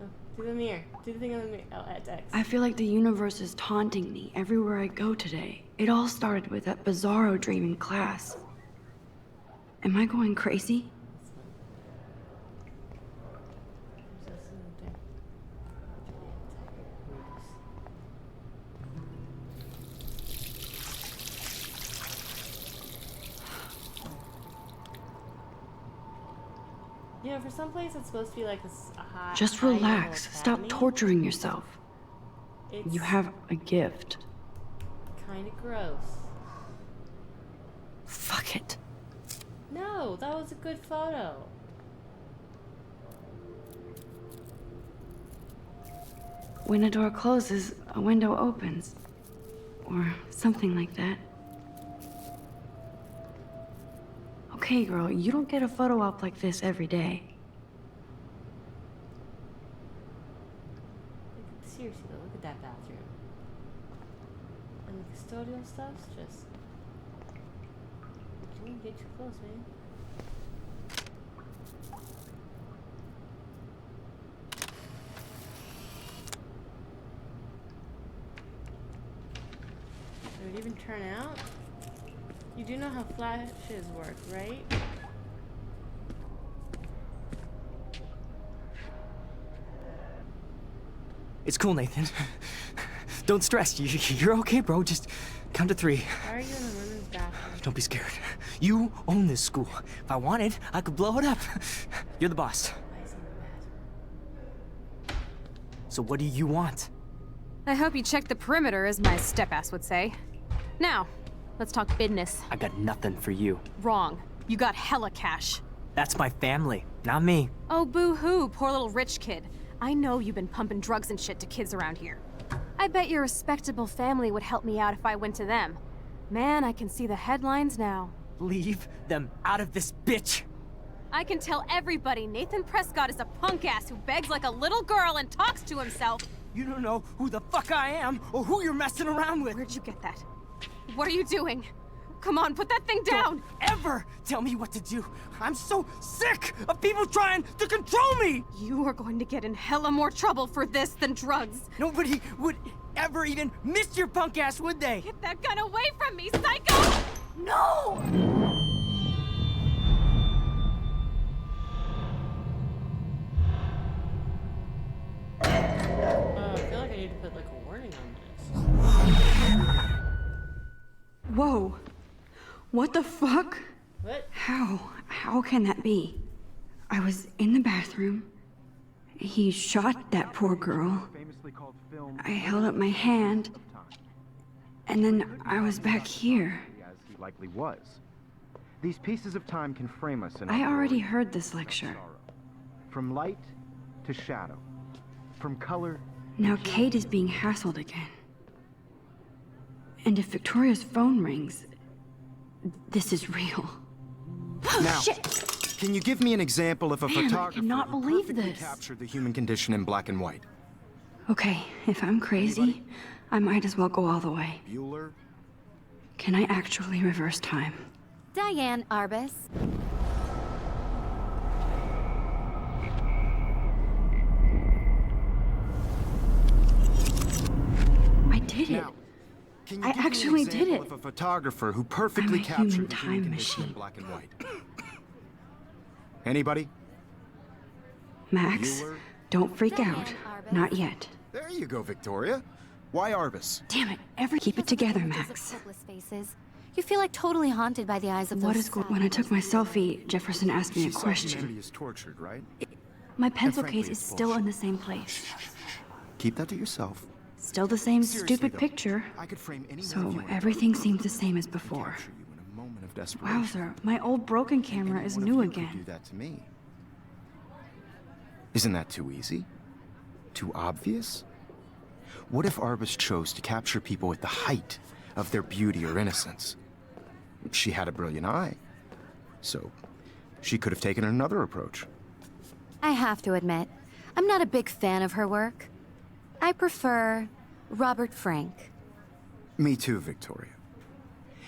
No, do the mirror. Do the thing on the mirror. Oh, it's X. I feel like the universe is taunting me everywhere I go today. It all started with that bizarro dream in class. Am I going crazy? You know, for some place it's supposed to be like a high. Just high level relax. Stop academy. torturing yourself. It's You have a gift. kind of gross. Fuck it. No, that was a good photo. When a door closes, a window opens. Or something like that. Okay, girl, you don't get a photo op like this every day. Seriously though, look at that bathroom. And the custodial stuff's just... Don't get too close, man. Did it even turn out? You do know how flashes work, right? It's cool, Nathan. Don't stress. You're okay, bro. Just count to 3. Why are you in the women's bathroom? Don't be scared. You own this school. If I wanted, I could blow it up. You're the boss. Why is he in the bathroom? So what do you want? I hope you checked the perimeter, as my step-ass would say. Now, let's talk business. I got nothing for you. Wrong. You got hella cash. That's my family, not me. Oh, boo-hoo, poor little rich kid. I know you've been pumping drugs and shit to kids around here. I bet your respectable family would help me out if I went to them. Man, I can see the headlines now. Leave them out of this bitch. I can tell everybody Nathan Prescott is a punk ass who begs like a little girl and talks to himself. You don't know who the fuck I am or who you're messing around with. Where'd you get that? What are you doing? Come on, put that thing down! Don't ever tell me what to do. I'm so sick of people trying to control me. You are going to get in hella more trouble for this than drugs. Nobody would ever even miss your punk ass, would they? Get that gun away from me, psycho! No! I feel like I need to put like a warning on this. Whoa. What the fuck? What? How can that be? I was in the bathroom. He shot that poor girl. I held up my hand. And then I was back here. As he likely was. These pieces of time can frame us in I our already glory heard this and lecture. sorrow. From light to shadow. From color. Now Kate is being hassled again. And if Victoria's phone rings, this is real. Now, Shit! can you give me an example of a Man, I photographer cannot who believe perfectly this. captured the human condition in black and white? Okay, if I'm crazy, I might as well go all the way. Bueller? Can I actually reverse time? Diane Arbus. I did it. Now, can you I give me an actually did example it. of a photographer who perfectly I'm a captured human the time human condition in machine. black and white? Anybody? Max, Bueller? don't freak Diane out. Arbus. Not yet. There you go, Victoria. Why Arbus? Damn it, keep it together, Max. Hopeless faces. You feel like totally haunted by the eyes of What those is going When I took my selfie, Jefferson asked me a She saw question. humanity is tortured, right? My pencil frankly, case is it's still bullshit. in the same place. Keep that to yourself. Still the same Seriously, stupid though, picture. I could frame any one of So you in everything photo seems the same as and before. capture you in a moment of desperation. Wowzer, my old broken camera is Any one new of you could again. do that to me. Isn't that too easy? Too obvious? What if Arbus chose to capture people at the height of their beauty or innocence? She had a brilliant eye, so she could have taken another approach. I have to admit, I'm not a big fan of her work. I prefer Robert Frank. Me too, Victoria.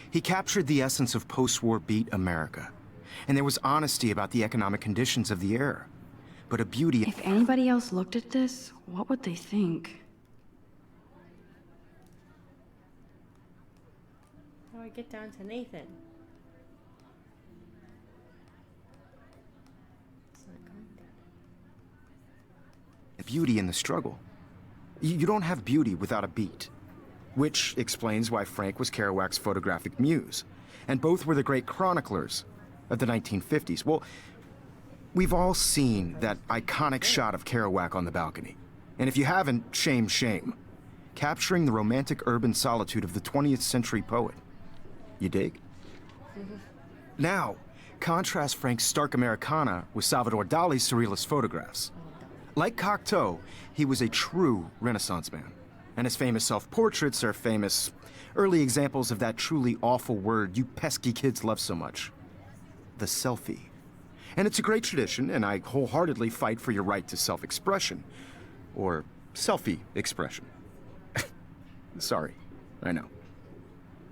He captured the essence of post-war beat America, and there was honesty about the economic conditions of the era. But a beauty... If anybody else looked at this, what would they think? How do I get down to Nathan? It's not going down. beauty in the struggle. You don't have beauty without a beat. Which explains why Frank was Kerouac's photographic muse. And both were the great chroniclers of the 1950s. Well, we've all seen that iconic shot of Kerouac on the balcony. And if you haven't, shame, shame. Capturing the romantic urban solitude of the 20th century poet. You dig? Now, contrast Frank's stark Americana with Salvador Dali's surrealist photographs. Like Cocteau, he was a true Renaissance man. And his famous self-portraits are famous early examples of that truly awful word you pesky kids love so much. The selfie. And it's a great tradition, and I wholeheartedly fight for your right to self-expression. Or selfie expression. Sorry, I know.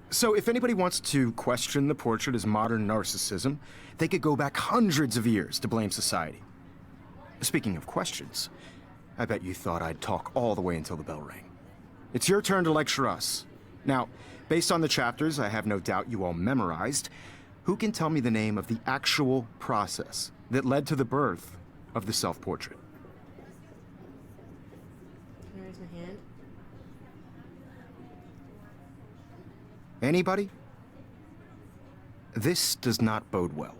So if anybody wants to question the portrait as modern narcissism, they could go back hundreds of years to blame society. Speaking of questions, I bet you thought I'd talk all the way until the bell rang. It's your turn to lecture us. Now, based on the chapters I have no doubt you all memorized, who can tell me the name of the actual process that led to the birth of the self-portrait? Can I raise my hand? Anybody? This does not bode well.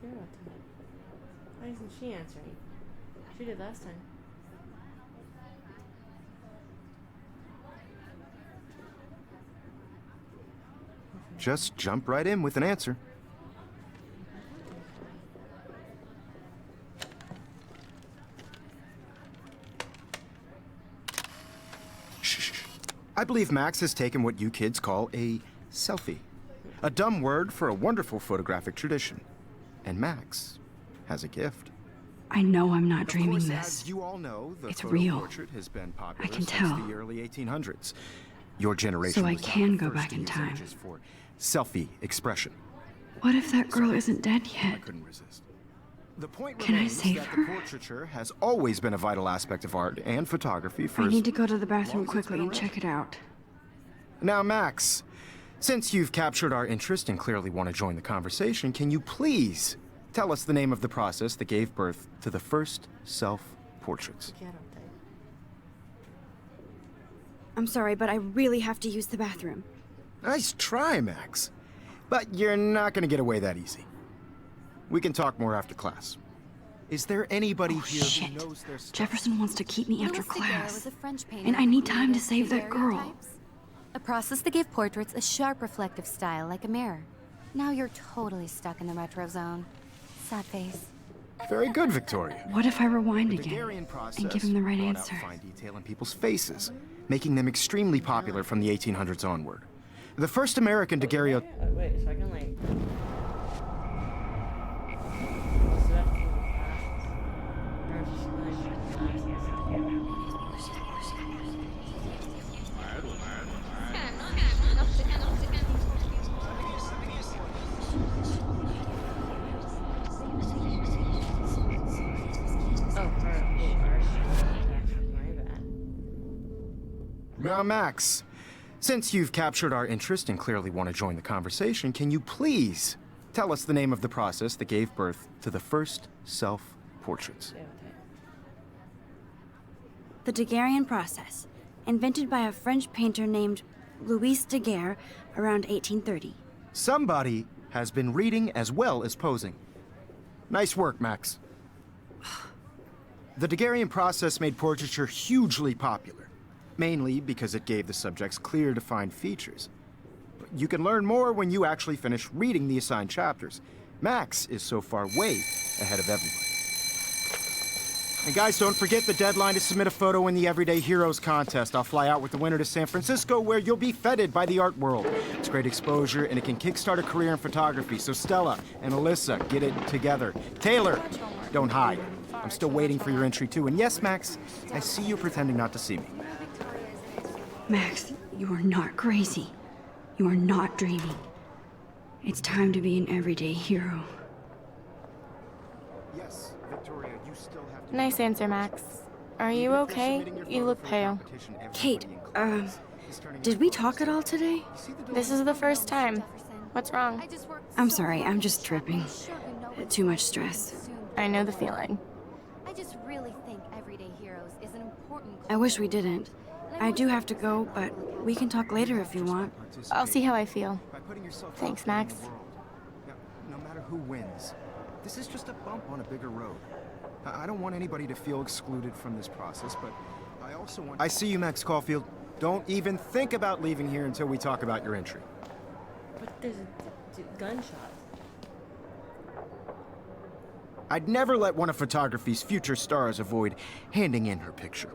You're about to. Why isn't she answering? She did last time. Just jump right in with an answer. Shh. I believe Max has taken what you kids call a selfie. A dumb word for a wonderful photographic tradition. And Max has a gift. I know I'm not Of dreaming course, this. as you all know, the It's photo real. portrait has been popular can since tell. the early 1800s. Your generation So I was not can the go first back to in use time. images for selfie expression. What if that girl isn't dead I yet? couldn't resist. The point Can I remains save that her? the portraiture has always been a vital aspect of art and photography for I as need to go to the long bathroom as it's quickly been and around. check it out. Now, Max, since you've captured our interest and clearly want to join the conversation, can you please tell us the name of the process that gave birth to the first self-portraits? I'm sorry, but I really have to use the bathroom. Nice try, Max. But you're not going to get away that easy. We can talk more after class. Is there anybody Oh, here shit. who knows their stuff? Jefferson wants to keep me after Louis Daguerre class. was a French painter And I who need time to created save that girl. daguerreotypes, a process that gave portraits a sharp reflective style like a mirror. Now you're totally stuck in the retro zone. Sad face. Very good, Victoria. What if I rewind The again Daguerrean process and give him the right brought out answer? fine detail in people's faces, making them extremely popular from the 1800s onward. The first American daguerreotype. Wait, so I can like. Now, Max, since you've captured our interest and clearly want to join the conversation, can you please tell us the name of the process that gave birth to the first self-portraits? The Daguerrean process, invented by a French painter named Louis Daguerre around 1830. Somebody has been reading as well as posing. Nice work, Max. The Daguerrean process made portraiture hugely popular, mainly because it gave the subjects clear, defined features. But you can learn more when you actually finish reading the assigned chapters. Max is so far way ahead of everybody. And guys, don't forget the deadline to submit a photo in the Everyday Heroes contest. I'll fly out with the winner to San Francisco, where you'll be feted by the art world. It's great exposure, and it can kickstart a career in photography. So Stella and Alyssa, get it together. Taylor, don't hide. I'm still waiting for your entry, too. And yes, Max, I see you pretending not to see me. Max, you are not crazy. You are not dreaming. It's time to be an everyday hero. Yes, Victoria, you still have to... Nice answer, Max. Are you okay? You look pale. Kate, did we talk at all today? This is the first time. What's wrong? I'm sorry, I'm just tripping. Too much stress. I know the feeling. I just really think Everyday Heroes is an important. I wish we didn't. I do have to go, but we can talk later if you want. I'll see how I feel. By putting yourself Thanks, out there in Max. the world. Now, no matter who wins, this is just a bump on a bigger road. I don't want anybody to feel excluded from this process, but I also want... I see you, Max Caulfield. Don't even think about leaving here until we talk about your entry. But there's gunshots. I'd never let one of photography's future stars avoid handing in her picture.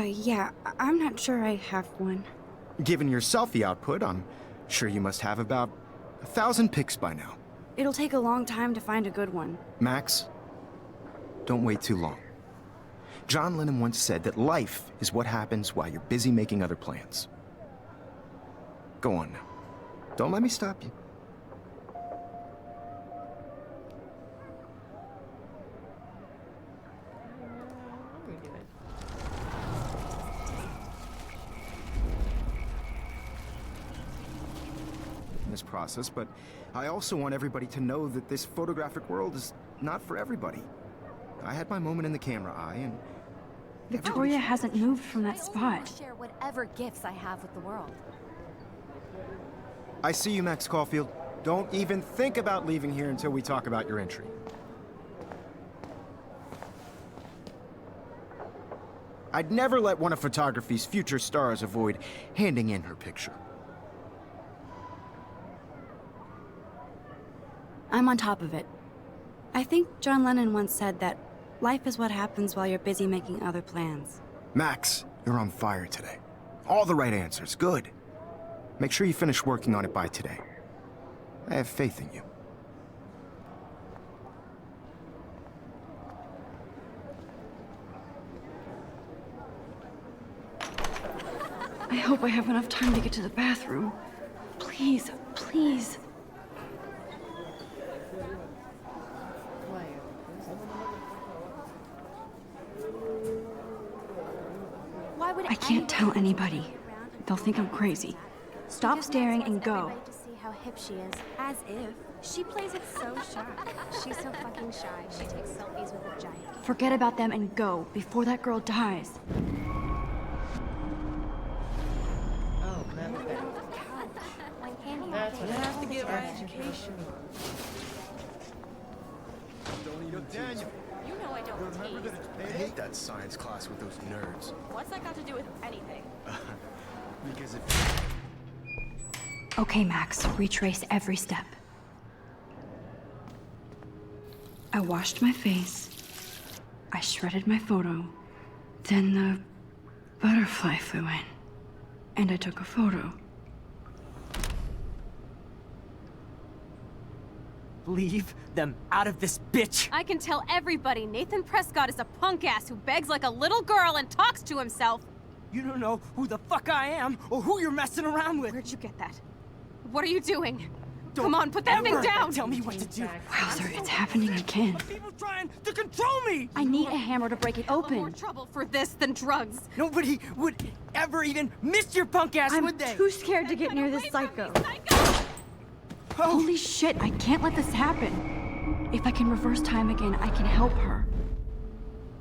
Yeah, I'm not sure I have one. Given your selfie output, I'm sure you must have about 1,000 pics by now. It'll take a long time to find a good one. Max, don't wait too long. John Lennon once said that life is what happens while you're busy making other plans. Go on now. Don't let me stop you. This process, but I also want everybody to know that this photographic world is not for everybody. I had my moment in the camera eye, and Victoria hasn't moved from that I only want to spot. share whatever gifts I have with the world. I see you, Max Caulfield. Don't even think about leaving here until we talk about your entry. I'd never let one of photography's future stars avoid handing in her picture. I'm on top of it. I think John Lennon once said that life is what happens while you're busy making other plans. Max, you're on fire today. All the right answers, good. Make sure you finish working on it by today. I have faith in you. I hope I have enough time to get to the bathroom. Please, please. Why would I can't tell anybody. They'll think I'm crazy. Stop staring and go. To see how hip she is, as if she plays it so shy. She's so fucking shy. She takes selfies with a giant. Forget about them and go before that girl dies. Oh, that's bad. Like candy. That's what Have to get my education. Daniel, You know I don't tease. I hate that science class with those nerds. What's that got to do with anything? Because if... Okay, Max, retrace every step. I washed my face. I shredded my photo. Then the butterfly flew in. And I took a photo. Leave them out of this bitch! I can tell everybody Nathan Prescott is a punk ass who begs like a little girl and talks to himself. You don't know who the fuck I am or who you're messing around with! Where'd you get that? What are you doing? Don't Come on, put that thing ever down! Tell me what to do! Wowzer, it's happening again. People trying to control me! I need a hammer to break it More open. trouble for this than drugs. Nobody would ever even miss your punk ass, I'm would they? too scared to get near this psycho. Holy shit, I can't let this happen. If I can reverse time again, I can help her.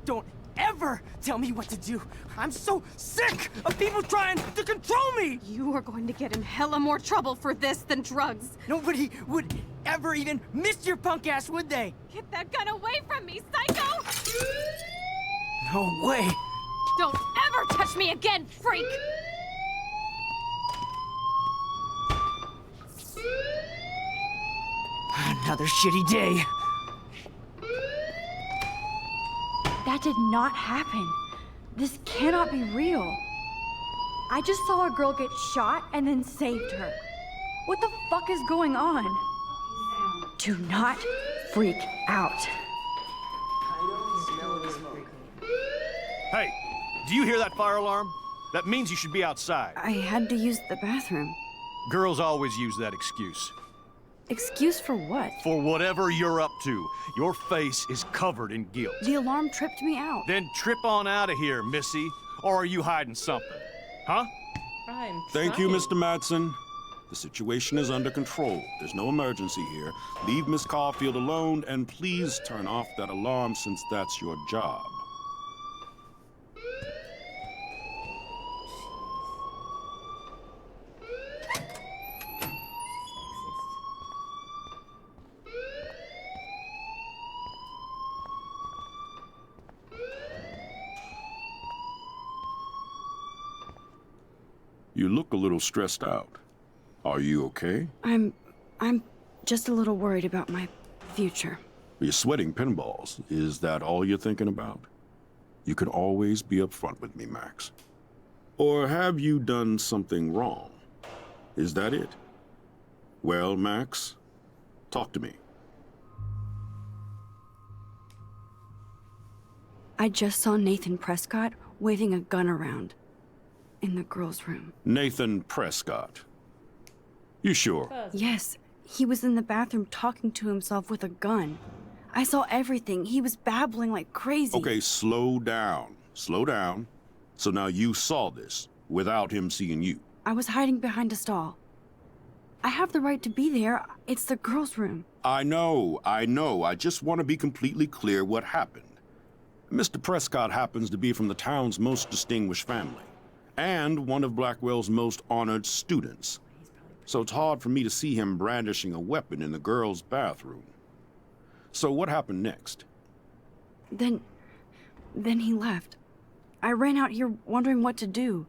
Don't ever tell me what to do! I'm so sick of people trying to control me! You are going to get in hella more trouble for this than drugs. Nobody would ever even miss your punk ass, would they? Get that gun away from me, psycho! No way! Don't ever touch me again, freak! Another shitty day. That did not happen. This cannot be real. I just saw a girl get shot and then saved her. What the fuck is going on? Do not freak out. Hey, do you hear that fire alarm? That means you should be outside. I had to use the bathroom. Girls always use that excuse. Excuse for what? For whatever you're up to, your face is covered in guilt. The alarm tripped me out. Then trip on out of here, Missy. Or are you hiding something? Huh? I'm Thank you, trying. Mr. Madsen. The situation is under control. There's no emergency here. Leave Miss Caulfield alone, and please turn off that alarm since that's your job. You look a little stressed out. Are you okay? I'm just a little worried about my future. You're sweating pinballs. Is that all you're thinking about? You can always be upfront with me, Max. Or have you done something wrong? Is that it? Well, Max, talk to me. I just saw Nathan Prescott waving a gun around in the girls' room. Nathan Prescott. You sure? Yes, he was in the bathroom talking to himself with a gun. I saw everything. He was babbling like crazy. Okay, slow down. Slow down. So now you saw this without him seeing you. I was hiding behind a stall. I have the right to be there. It's the girls' room. I know. I just want to be completely clear what happened. Mr. Prescott happens to be from the town's most distinguished family, and one of Blackwell's most honored students. So it's hard for me to see him brandishing a weapon in the girls' bathroom. So what happened next? Then he left. I ran out here wondering what to do.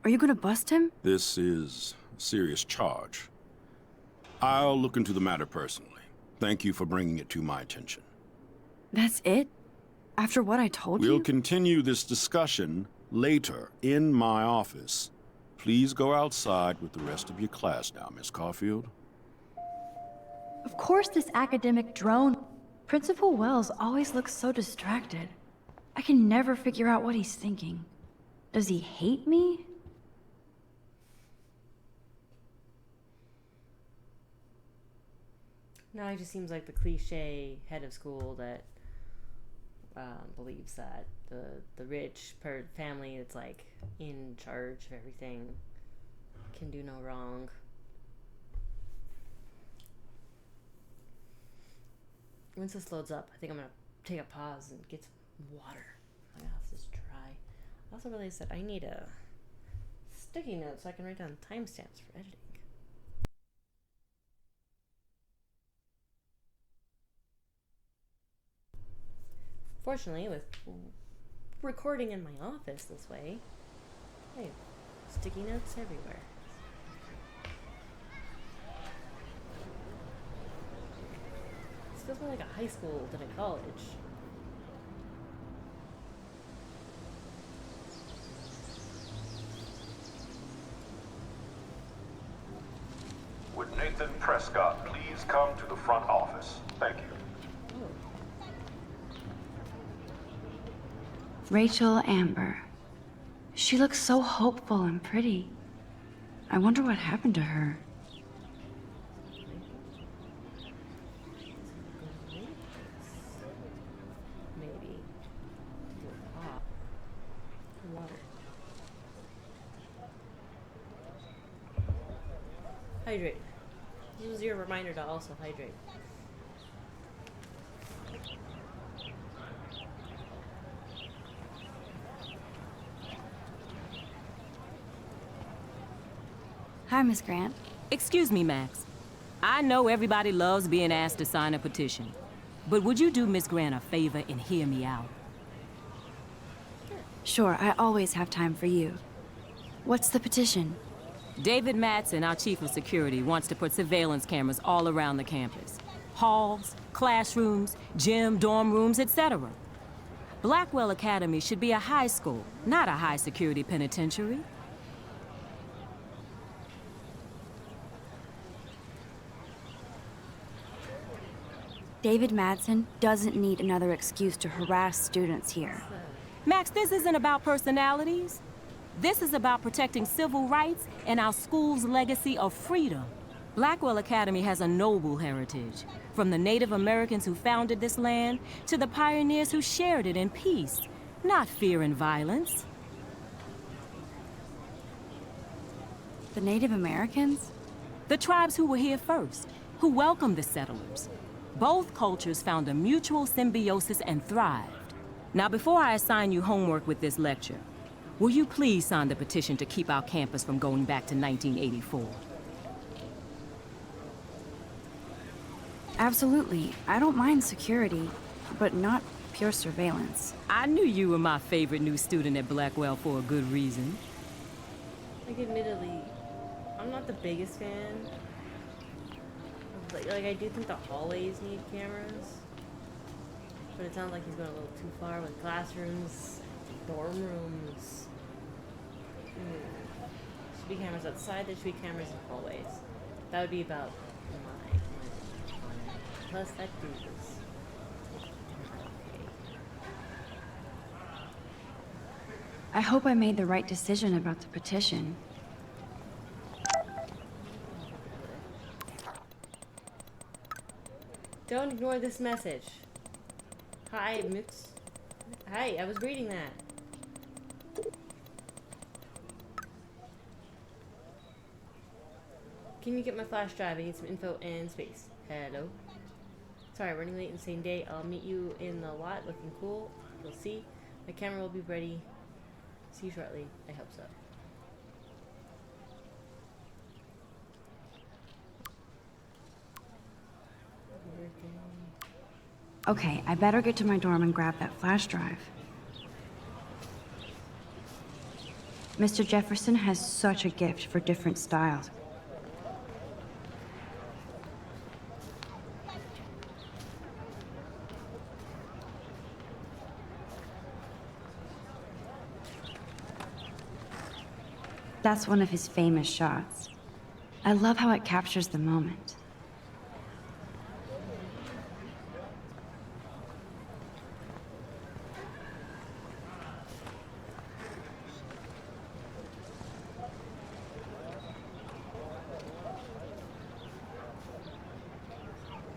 Are you gonna bust him? This is a serious charge. I'll look into the matter personally. Thank you for bringing it to my attention. That's it? After what I told We'll you? continue this discussion later in my office. Please go outside with the rest of your class now, Miss Caulfield. Of course this academic drone... Principal Wells always looks so distracted. I can never figure out what he's thinking. Does he hate me? No, he just seems like the cliche head of school that believes that the rich family that's like in charge of everything can do no wrong. Once this loads up, I think I'm gonna take a pause and get some water. My mouth is dry. I also realized that I need a sticky note so I can write down timestamps for editing. Fortunately, with recording in my office this way, I have sticky notes everywhere. This feels more like a high school than a college. Would Nathan Prescott please come to the front office? Thank you. Rachel Amber. She looks so hopeful and pretty. I wonder what happened to her. Maybe. Water. Hydrate. This is your reminder to also hydrate. Hi, Miss Grant. Excuse me, Max. I know everybody loves being asked to sign a petition, but would you do Miss Grant a favor and hear me out? Sure, I always have time for you. What's the petition? David Matson, our chief of security, wants to put surveillance cameras all around the campus. Halls, classrooms, gym, dorm rooms, etc. Blackwell Academy should be a high school, not a high-security penitentiary. David Madsen doesn't need another excuse to harass students here. Max, this isn't about personalities. This is about protecting civil rights and our school's legacy of freedom. Blackwell Academy has a noble heritage, from the Native Americans who founded this land to the pioneers who shared it in peace, not fear and violence. The Native Americans? The tribes who were here first, who welcomed the settlers. Both cultures found a mutual symbiosis and thrived. Now, before I assign you homework with this lecture, will you please sign the petition to keep our campus from going back to 1984? Absolutely. I don't mind security, but not pure surveillance. I knew you were my favorite new student at Blackwell for a good reason. Like, admittedly, I'm not the biggest fan. Like, I do think the hallways need cameras. But it sounds like he's going a little too far with classrooms, dorm rooms. Should be cameras outside, there should be cameras in hallways. That would be about my plus that dude is okay. I hope I made the right decision about the petition. Don't ignore this message. Hi, Mix. Hi, I was reading that. Can you get my flash drive? I need some info and space. Hello. Sorry, running late and same day. I'll meet you in the lot. Looking cool. You'll see. My camera will be ready. See you shortly. I hope so. Okay, I better get to my dorm and grab that flash drive. Mr. Jefferson has such a gift for different styles. That's one of his famous shots. I love how it captures the moment.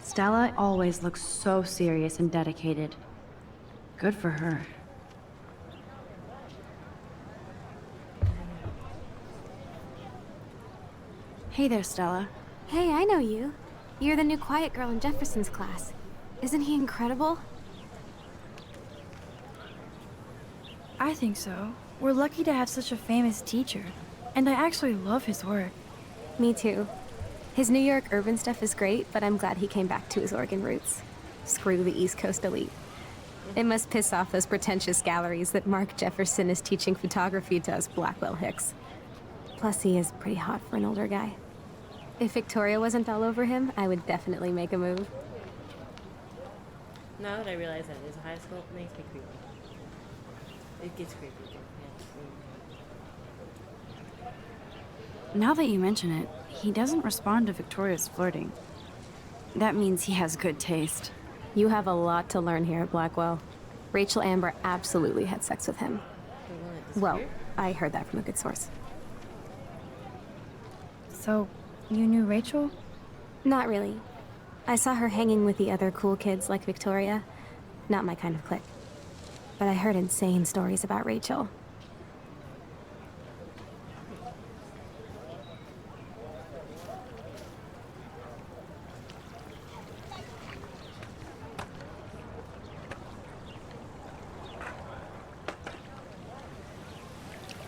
Stella always looks so serious and dedicated. Good for her. Hey there, Stella. Hey, I know you. You're the new quiet girl in Jefferson's class. Isn't he incredible? I think so. We're lucky to have such a famous teacher. And I actually love his work. Me too. His New York urban stuff is great, but I'm glad he came back to his Oregon roots. Screw the East Coast elite. It must piss off those pretentious galleries that Mark Jefferson is teaching photography to us Blackwell Hicks. Plus, he is pretty hot for an older guy. If Victoria wasn't all over him, I would definitely make a move. Now that I realize that it is a high school, it makes me creepy. It gets creepy. Now that you mention it, he doesn't respond to Victoria's flirting. That means he has good taste. You have a lot to learn here at Blackwell. Rachel Amber absolutely had sex with him. Well, I heard that from a good source. So, you knew Rachel? Not really. I saw her hanging with the other cool kids like Victoria. Not my kind of clique. But I heard insane stories about Rachel.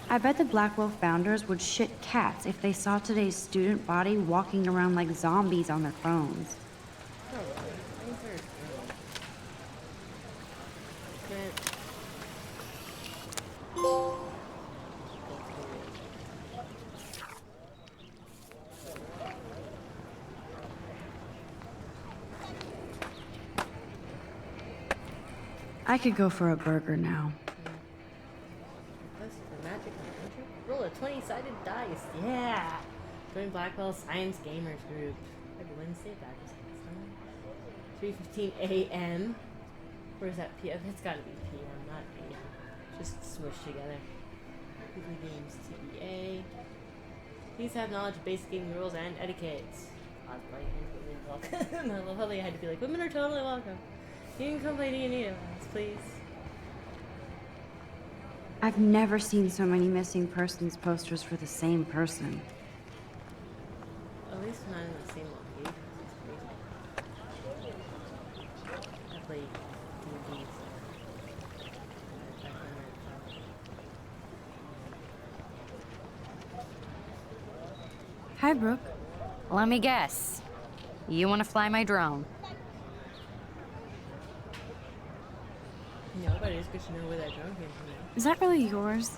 I bet the Blackwell founders would shit cats if they saw today's student body walking around like zombies on their phones. I could go for a burger now. Roll a 20-sided dice. Yeah! Join Blackwell Science Gamers Group. Every Wednesday, back to 3:15 a.m. Where's that p.m.? It's gotta be p.m., not a.m. Just smushed together. Weekly games, TBA. Please have knowledge of basic gaming rules and etiquettes. Cosplay and women welcome. I love how they had to be like, women are totally welcome. You can come play D&D with us, please. I've never seen so many missing persons posters for the same person. At least not in the same location. It's crazy. I played D&D, Hi, Brooke. Let me guess. You want to fly my drone? No, but it is good to know where that drone came from. Is that really yours?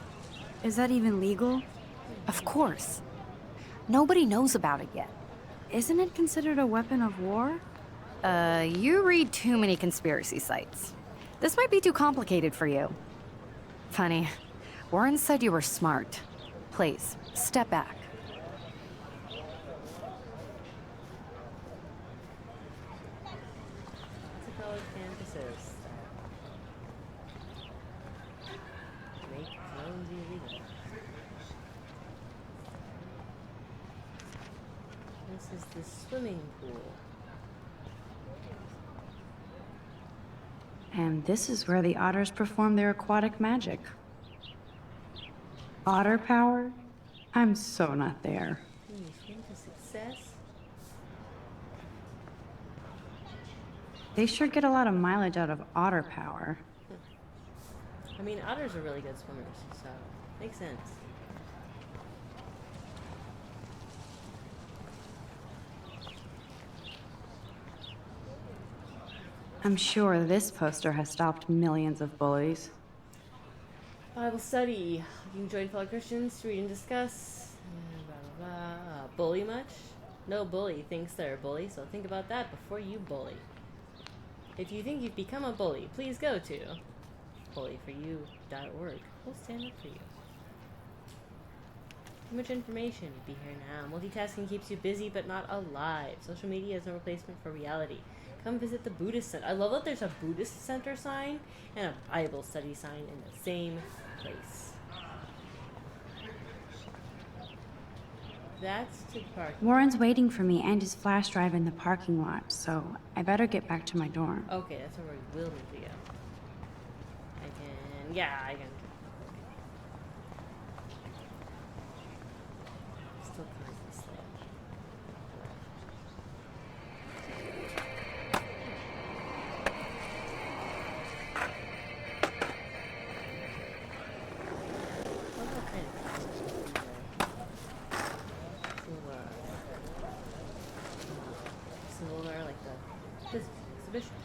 Is that even legal? Of course. Nobody knows about it yet. Isn't it considered a weapon of war? You read too many conspiracy sites. This might be too complicated for you. Funny, Warren said you were smart. Please, step back. College campuses. Make drones illegal. This is the swimming pool. And this is where the otters perform their aquatic magic. Otter power? I'm so not there. You swim to success? They sure get a lot of mileage out of otter power. I mean, otters are really good swimmers, so makes sense. I'm sure this poster has stopped millions of bullies. Bible study. You can join fellow Christians to read and discuss. Blah, blah, blah. Bully much? No bully thinks they're a bully, so think about that before you bully. If you think you've become a bully, please go to bullyforyou.org. We'll stand up for you. Too much information. Be here now. Multitasking keeps you busy but not alive. Social media is no replacement for reality. Come visit the Buddhist Center. I love that there's a Buddhist Center sign and a Bible study sign in the same place. That's to park. Warren's waiting for me and his flash drive in the parking lot, so I better get back to my dorm. Okay, that's where we will need to go. I can. Yeah, I can. Still kind of slow.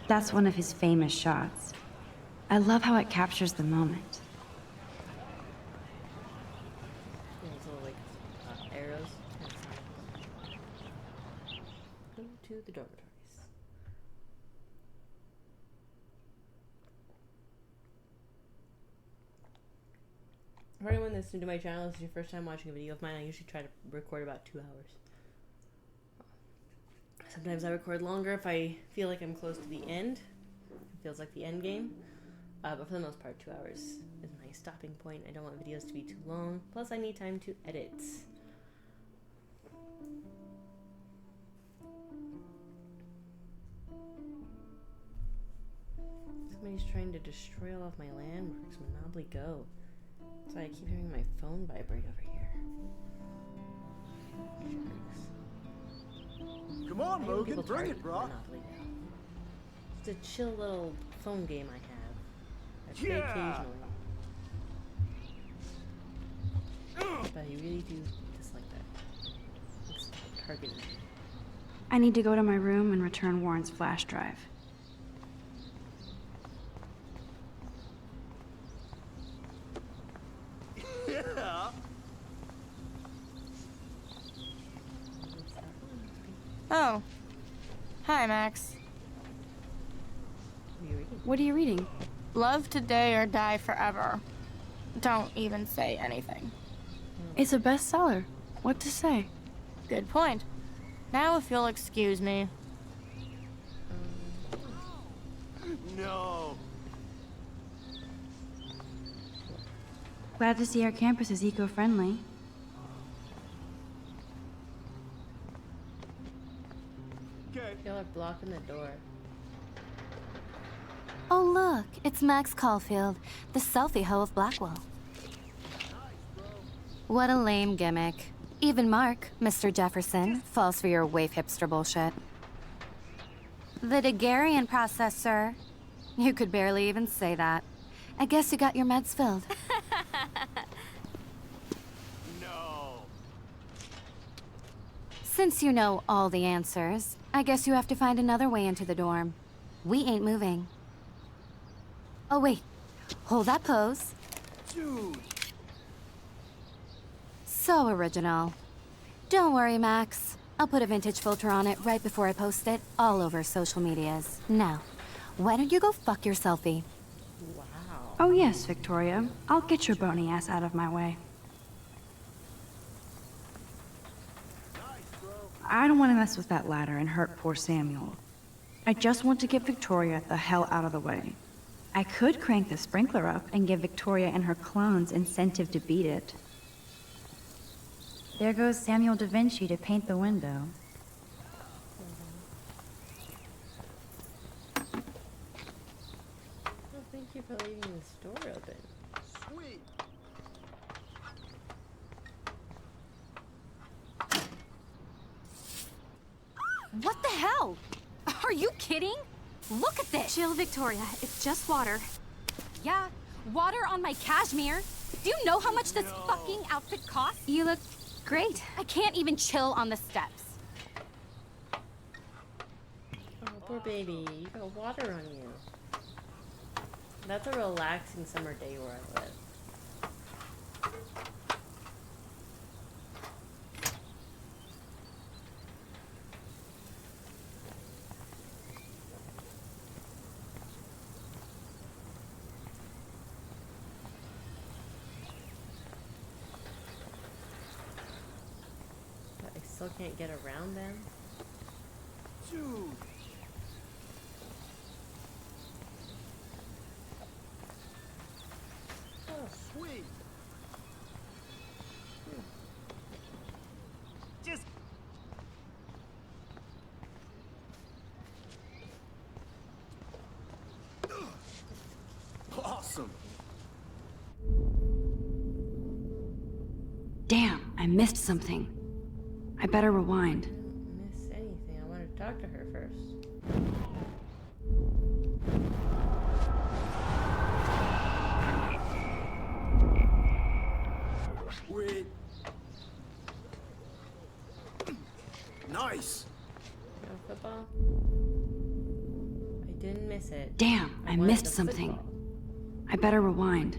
That's one of his famous shots. I love how it captures the moment. These little like arrows. Go to the dormitories. For anyone that's new to my channel, this is your first time watching a video of mine, I usually try to record about 2 hours. Sometimes I record longer if I feel like I'm close to the end. It feels like the end game. But for the most part, 2 hours is my stopping point. I don't want videos to be too long. Plus, I need time to edit. Somebody's trying to destroy all of my landmarks. Monopoly Go. That's why I keep hearing my phone vibrate over here. Jerks. Come on, Logan, bring it, bro. It's a chill little phone game I have. I play occasionally. But I really do dislike that. It's targeted. I need to go to my room and return Warren's flash drive. Yeah. Oh. Hi, Max. What are you reading? Love today or die forever. Don't even say anything. It's a bestseller. What to say? Good point. Now if you'll excuse me. No. Glad to see our campus is eco-friendly. Y'all are blocking the door. Oh, look, it's Max Caulfield, the selfie hoe of Blackwell. What a lame gimmick. Even Mark, Mr. Jefferson, falls for your wave hipster bullshit. The Daguerrean process, sir. You could barely even say that. I guess you got your meds filled. No. Since you know all the answers, I guess you have to find another way into the dorm. We ain't moving. Oh, wait. Hold that pose. Dude. So original. Don't worry, Max. I'll put a vintage filter on it right before I post it all over social medias. Now, why don't you go fuck your selfie? Wow. Oh yes, Victoria. I'll get your bony ass out of my way. I don't want to mess with that ladder and hurt poor Samuel. I just want to get Victoria the hell out of the way. I could crank the sprinkler up and give Victoria and her clones incentive to beat it. There goes Samuel da Vinci to paint the window. Well, thank you for leaving this door open. Sweet. What the hell? Are you kidding? Look at this! Chill, Victoria. It's just water. Yeah, water on my cashmere. Do you know how much this fucking outfit costs? You look great. I can't even chill on the steps. Oh, poor baby. You got water on you. That's a relaxing summer day where I live. But I still can't get around them. Dude. Oh, sweet. Awesome. Damn, I missed something. I better rewind. Miss anything. I wanted to talk to her first. Sweet. Nice. No football. I didn't miss it. Damn, I wanted missed the something. football. I better rewind.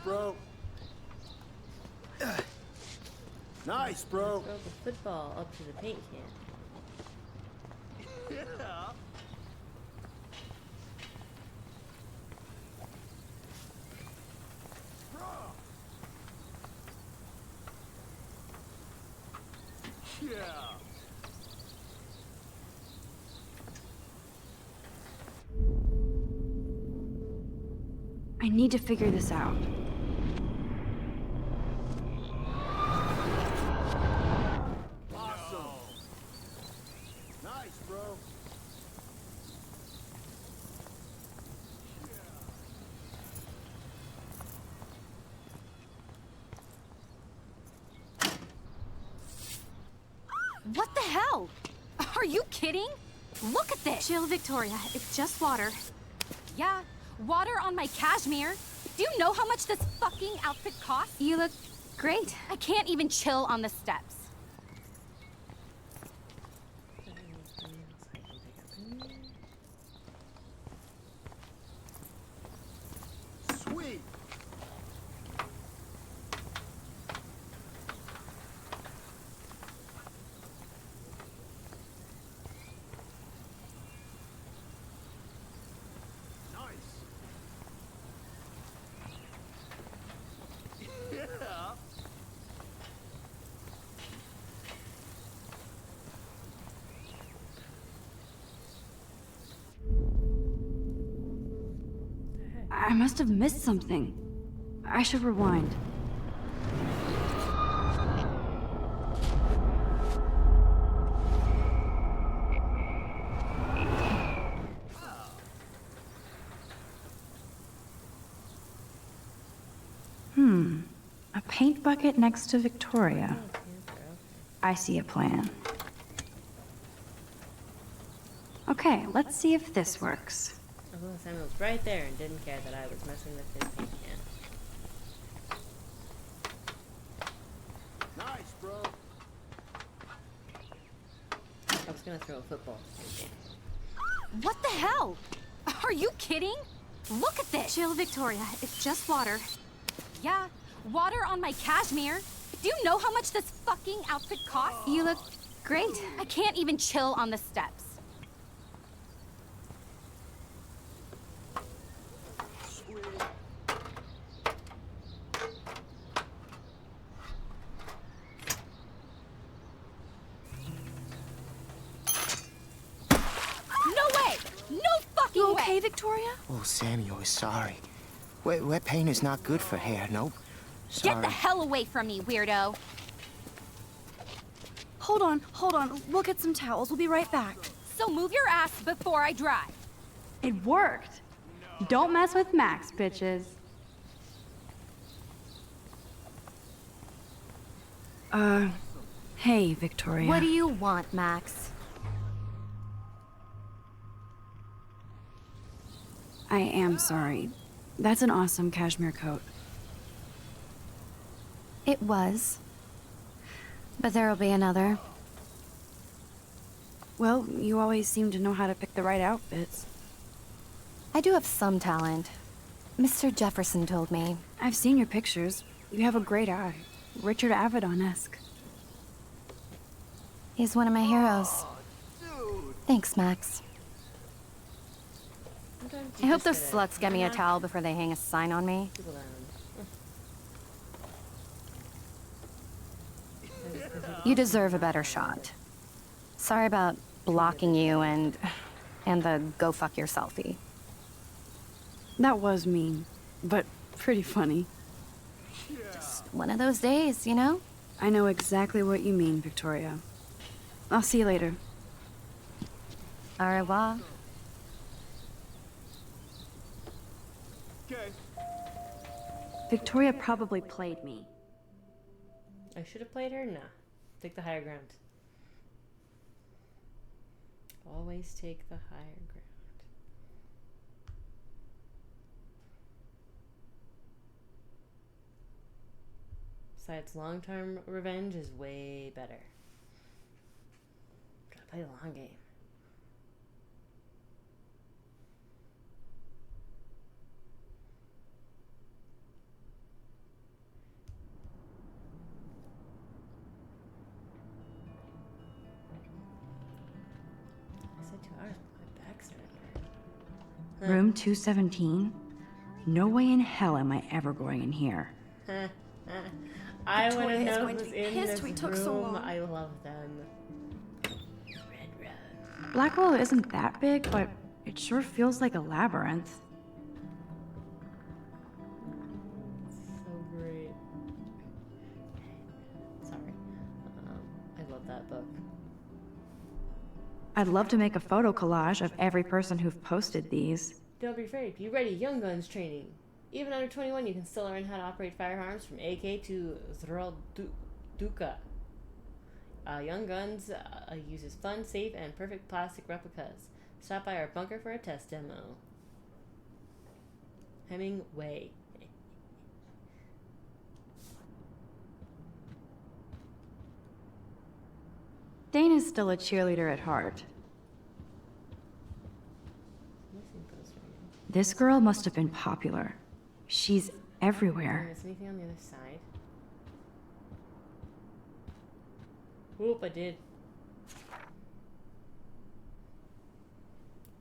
Bro. Nice, bro. Throw the football up to the paint can. Yeah. Yeah. I need to figure this out. Awesome. Nice, bro. What the hell? Are you kidding? Look at this! Chill, Victoria. It's just water. Yeah, water on my cashmere. Do you know how much this fucking outfit costs? You look great. I can't even chill on the steps. Sweet. Nice. Yeah. I must have missed something. I should rewind. A paint bucket next to Victoria. I see a plan. Okay, let's see if this works. Oh, Samuel was right there and didn't care that I was messing with his paint can. Nice, bro. I was gonna throw a football. What the hell? Are you kidding? Look at this! Chill, Victoria. It's just water. Yeah, water on my cashmere. Do you know how much this fucking outfit costs? You look great. I can't even chill on the steps. No way! No fucking You way! okay, Victoria? Oh, Samuel is sorry. Wet paint is not good for hair, nope. Sorry. Get the hell away from me, weirdo! Hold on. We'll get some towels. We'll be right back. So move your ass before I drive. It worked. Don't mess with Max, bitches. Hey, Victoria. What do you want, Max? I am sorry. That's an awesome cashmere coat. It was. But there'll be another. Well, you always seem to know how to pick the right outfits. I do have some talent. Mr. Jefferson told me. I've seen your pictures. You have a great eye. Richard Avedon-esque. He's one of my heroes. Thanks, Max. I hope those sluts get me a towel before they hang a sign on me. You deserve a better shot. Sorry about blocking you and the go fuck yourselfie. That was mean, but pretty funny. Just one of those days, you know? I know exactly what you mean, Victoria. I'll see you later. Au revoir. Okay. Victoria probably played me. I should have played her? Nah. Take the higher ground. Always take the higher ground. Besides, long-term revenge is way better. Gotta play the long game. I said 2 hours, but my back's starting. Room 217? No way in hell am I ever going in here. I want to Victoria is know going to who's be in pissed this we room. took so long. I love them. Red Rose. Blackwell isn't that big, but it sure feels like a labyrinth. So great. Sorry. I love that book. I'd love to make a photo collage of every person who've posted these. Don't be afraid. Be ready. Young Guns training. Even under 21, you can still learn how to operate firearms from AK to Zralduka. Young Guns uses fun, safe, and perfect plastic replicas. Stop by our bunker for a test demo. Hemingway. Dana's still a cheerleader at heart. This girl must have been popular. She's everywhere. Is anything on the other side? Whoop, I did.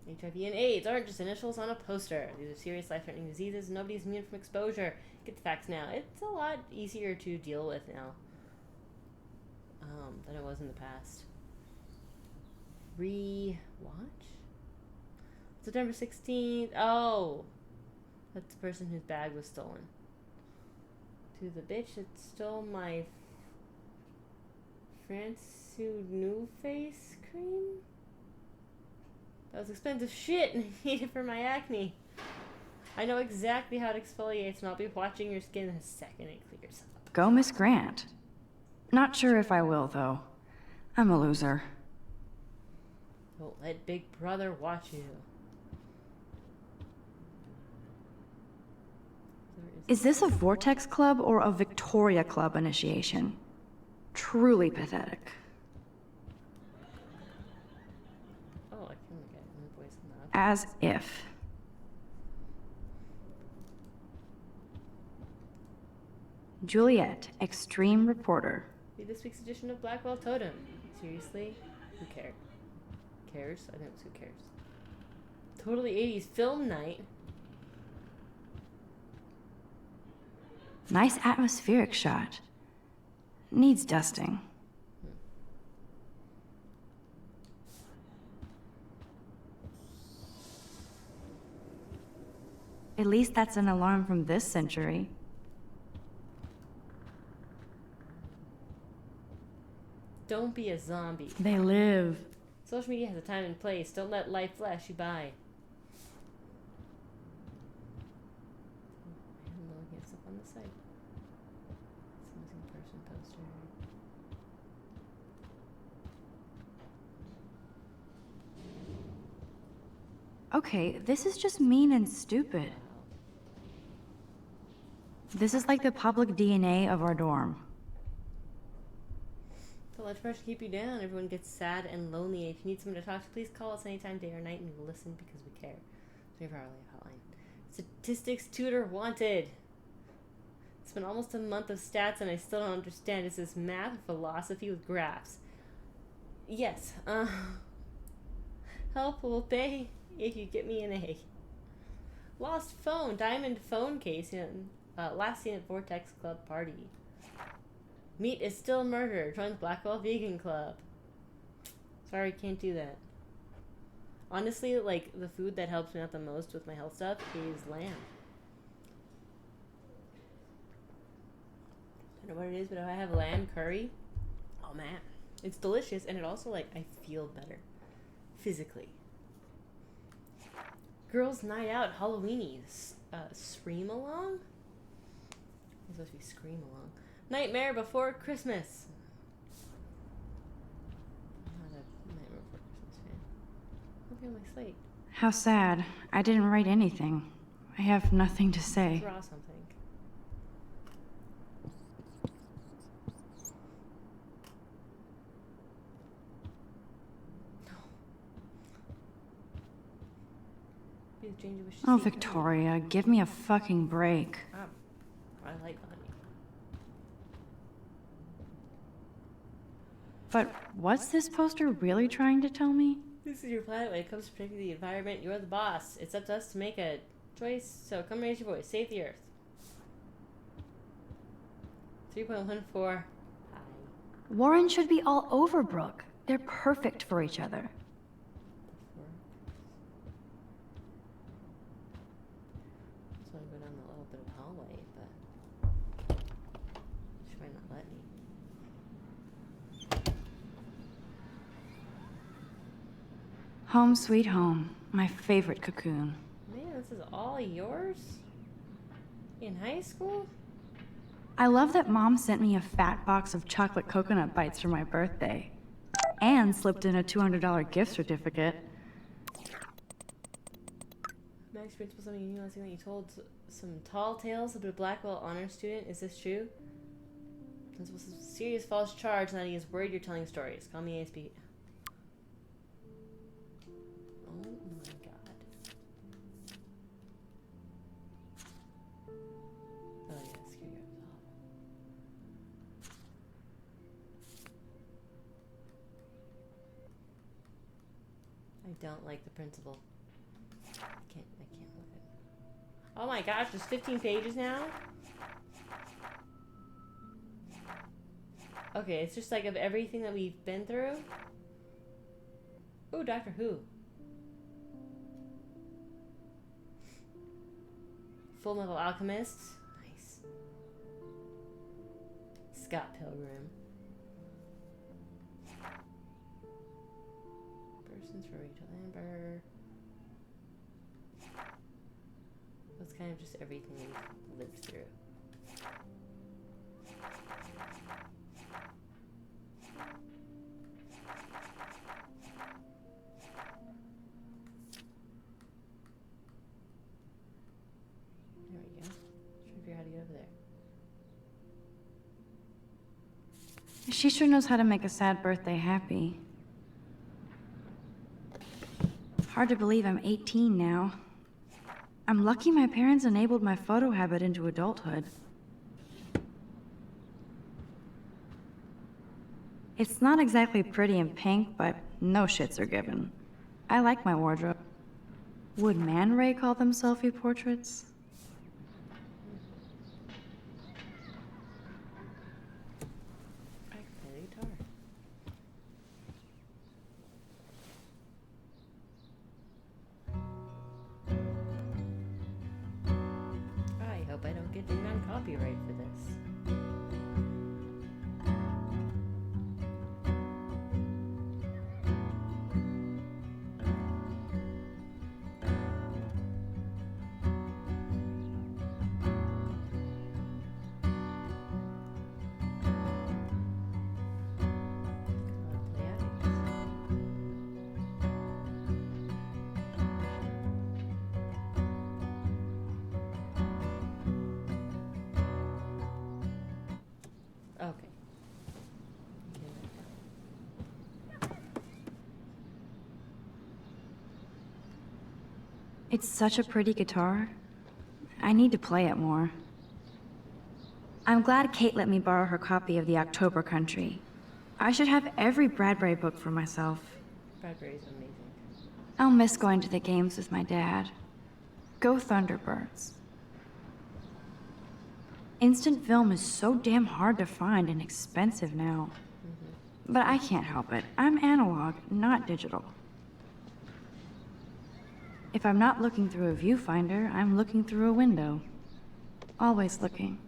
HIV and AIDS aren't just initials on a poster. These are serious life-threatening diseases. Nobody's immune from exposure. Get the facts now. It's a lot easier to deal with now than it was in the past. Re-watch? September 16th. Oh! That's the person whose bag was stolen. To the bitch that stole my Francu New Face cream? That was expensive shit and I need it for my acne. I know exactly how it exfoliates and I'll be watching your skin in a second it clears up. Go, Miss Grant. Not sure if I will, though. I'm a loser. Don't let Big Brother watch you. Is this a Vortex Club or a Victoria Club initiation? Truly pathetic. Oh, I can look at my voice on that. As if. Juliet, extreme reporter. Read this week's edition of Blackwell Totem. Seriously? Who cares? Cares? I think it's who cares. Totally 80s film night. Nice atmospheric shot. Needs dusting. At least that's an alarm from this century. Don't be a zombie. They live. Social media has a time and place. Don't let life flash you by. I'm looking at stuff on the site. It's a missing person poster. Okay, this is just mean and stupid. This is like the public DNA of our dorm. Don't let pressure keep you down. Everyone gets sad and lonely. If you need someone to talk to, please call us anytime, day or night, and we'll listen because we care. 24-hour hotline. Statistics tutor wanted. It's been almost a month of stats and I still don't understand. Is this math or philosophy with graphs? Yes. Help will pay if you get me an A. Lost phone. Diamond phone case. Last seen at Vortex Club party. Meat is still murder. Joins Blackwell Vegan Club. Sorry, can't do that. Honestly, like, the food that helps me out the most with my health stuff is lamb. I don't know what it is, but if I have lamb curry, oh man, it's delicious, and it also, like, I feel better physically. Girls' night out, Halloweenies. Scream along? It's supposed to be scream along. Nightmare Before Christmas. I'm not a Nightmare Before Christmas fan. Look at my slate. How sad. I didn't write anything. I have nothing to say. Draw something. Oh, Victoria, give me a fucking break. I like honey. But what's this poster really trying to tell me? This is your planet. When it comes to protecting the environment, you're the boss. It's up to us to make a choice, so come raise your voice. Save the Earth. 3.14. Hi. Warren should be all over Brooke. They're perfect for each other. So I go down the little bit of hallway, but she might not let me. Home sweet home. My favorite cocoon. Man, this is all yours? In high school? I love that Mom sent me a fat box of chocolate coconut bites for my birthday. And slipped in a $200 gift certificate. My experience was something you knew. I was saying that you told some tall tales about a Blackwell honor student. Is this true? This was a serious false charge, and that he is worried you're telling stories. Call me ASB. Oh my god. Oh yeah, screw you. I don't like the principal. I can't look at it. Oh my gosh, there's 15 pages now? Okay, it's just like of everything that we've been through. Ooh, Doctor Who. Full Metal Alchemist. Nice. Scott Pilgrim. Persons for Rachel Amber. That's kind of just everything we've lived through. There we go. Trying to figure out how to get over there. She sure knows how to make a sad birthday happy. Hard to believe I'm 18 now. I'm lucky my parents enabled my photo habit into adulthood. It's not exactly pretty and pink, but no shits are given. I like my wardrobe. Would Man Ray call them selfie portraits? I can play the guitar. I hope I don't get dinged on copyright for this. Okay. It's such a pretty guitar. I need to play it more. I'm glad Kate let me borrow her copy of the October Country. I should have every Bradbury book for myself. Bradbury's amazing. I'll miss going to the games with my dad. Go Thunderbirds. Instant film is so damn hard to find and expensive now. But I can't help it. I'm analog, not digital. If I'm not looking through a viewfinder, I'm looking through a window. Always looking.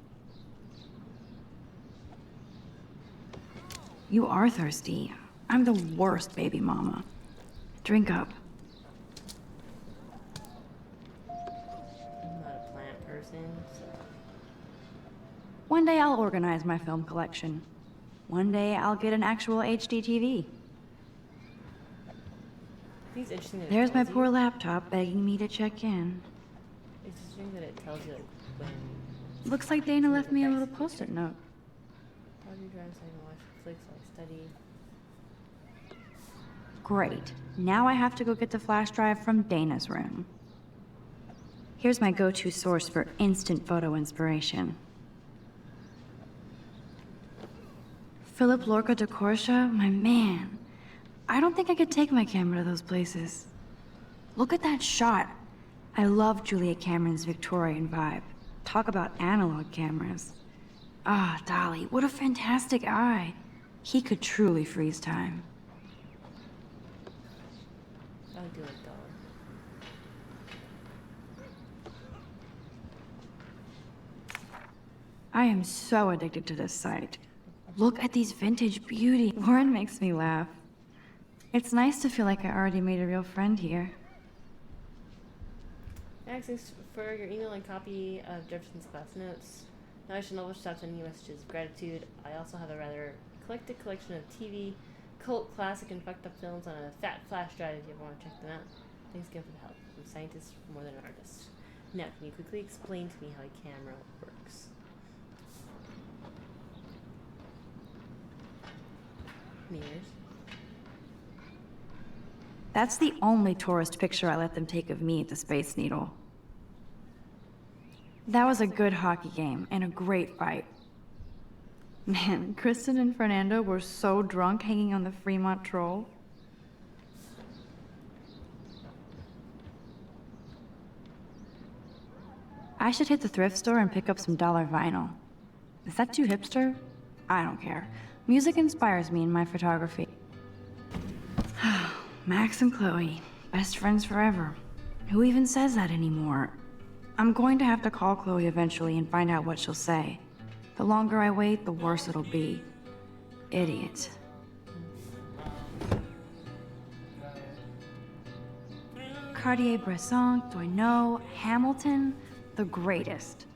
You are thirsty. I'm the worst baby mama. Drink up. I'm not a plant person, so. One day I'll organize my film collection. One day I'll get an actual HD TV. I think it's interesting that it There's my tells poor you. laptop begging me to check in. It's interesting that it tells you like when. Looks like Dana left me a little post-it note. How do you drive so I can watch Netflix while I study? Great. Now I have to go get the flash drive from Dana's room. Here's my go-to source for instant photo inspiration. Philip Lorca de Corsia, my man. I don't think I could take my camera to those places. Look at that shot. I love Julia Cameron's Victorian vibe. Talk about analog cameras. Ah, Dolly, what a fantastic eye. He could truly freeze time. I do like Dollar. I am so addicted to this site. Look at these vintage beauty. Warren makes me laugh. It's nice to feel like I already made a real friend here. Thanks for your email and copy of Jefferson's class notes. Now I should know which stop sending you messages of gratitude. I also have a rather eclectic collection of TV, cult, classic, and fucked up films on a fat flash drive if you ever want to check them out. Thanks again for the help. I'm a scientist more than an artist. Now, can you quickly explain to me how a camera works? Mirrors. That's the only tourist picture I let them take of me at the Space Needle. That was a good hockey game and a great fight. Man, Kristen and Fernando were so drunk hanging on the Fremont Troll. I should hit the thrift store and pick up some dollar vinyl. Is that too hipster? I don't care. Music inspires me in my photography. Max and Chloe, best friends forever. Who even says that anymore? I'm going to have to call Chloe eventually and find out what she'll say. The longer I wait, the worse it'll be. Idiot. Cartier-Bresson, Doisneau, Hamilton, the greatest.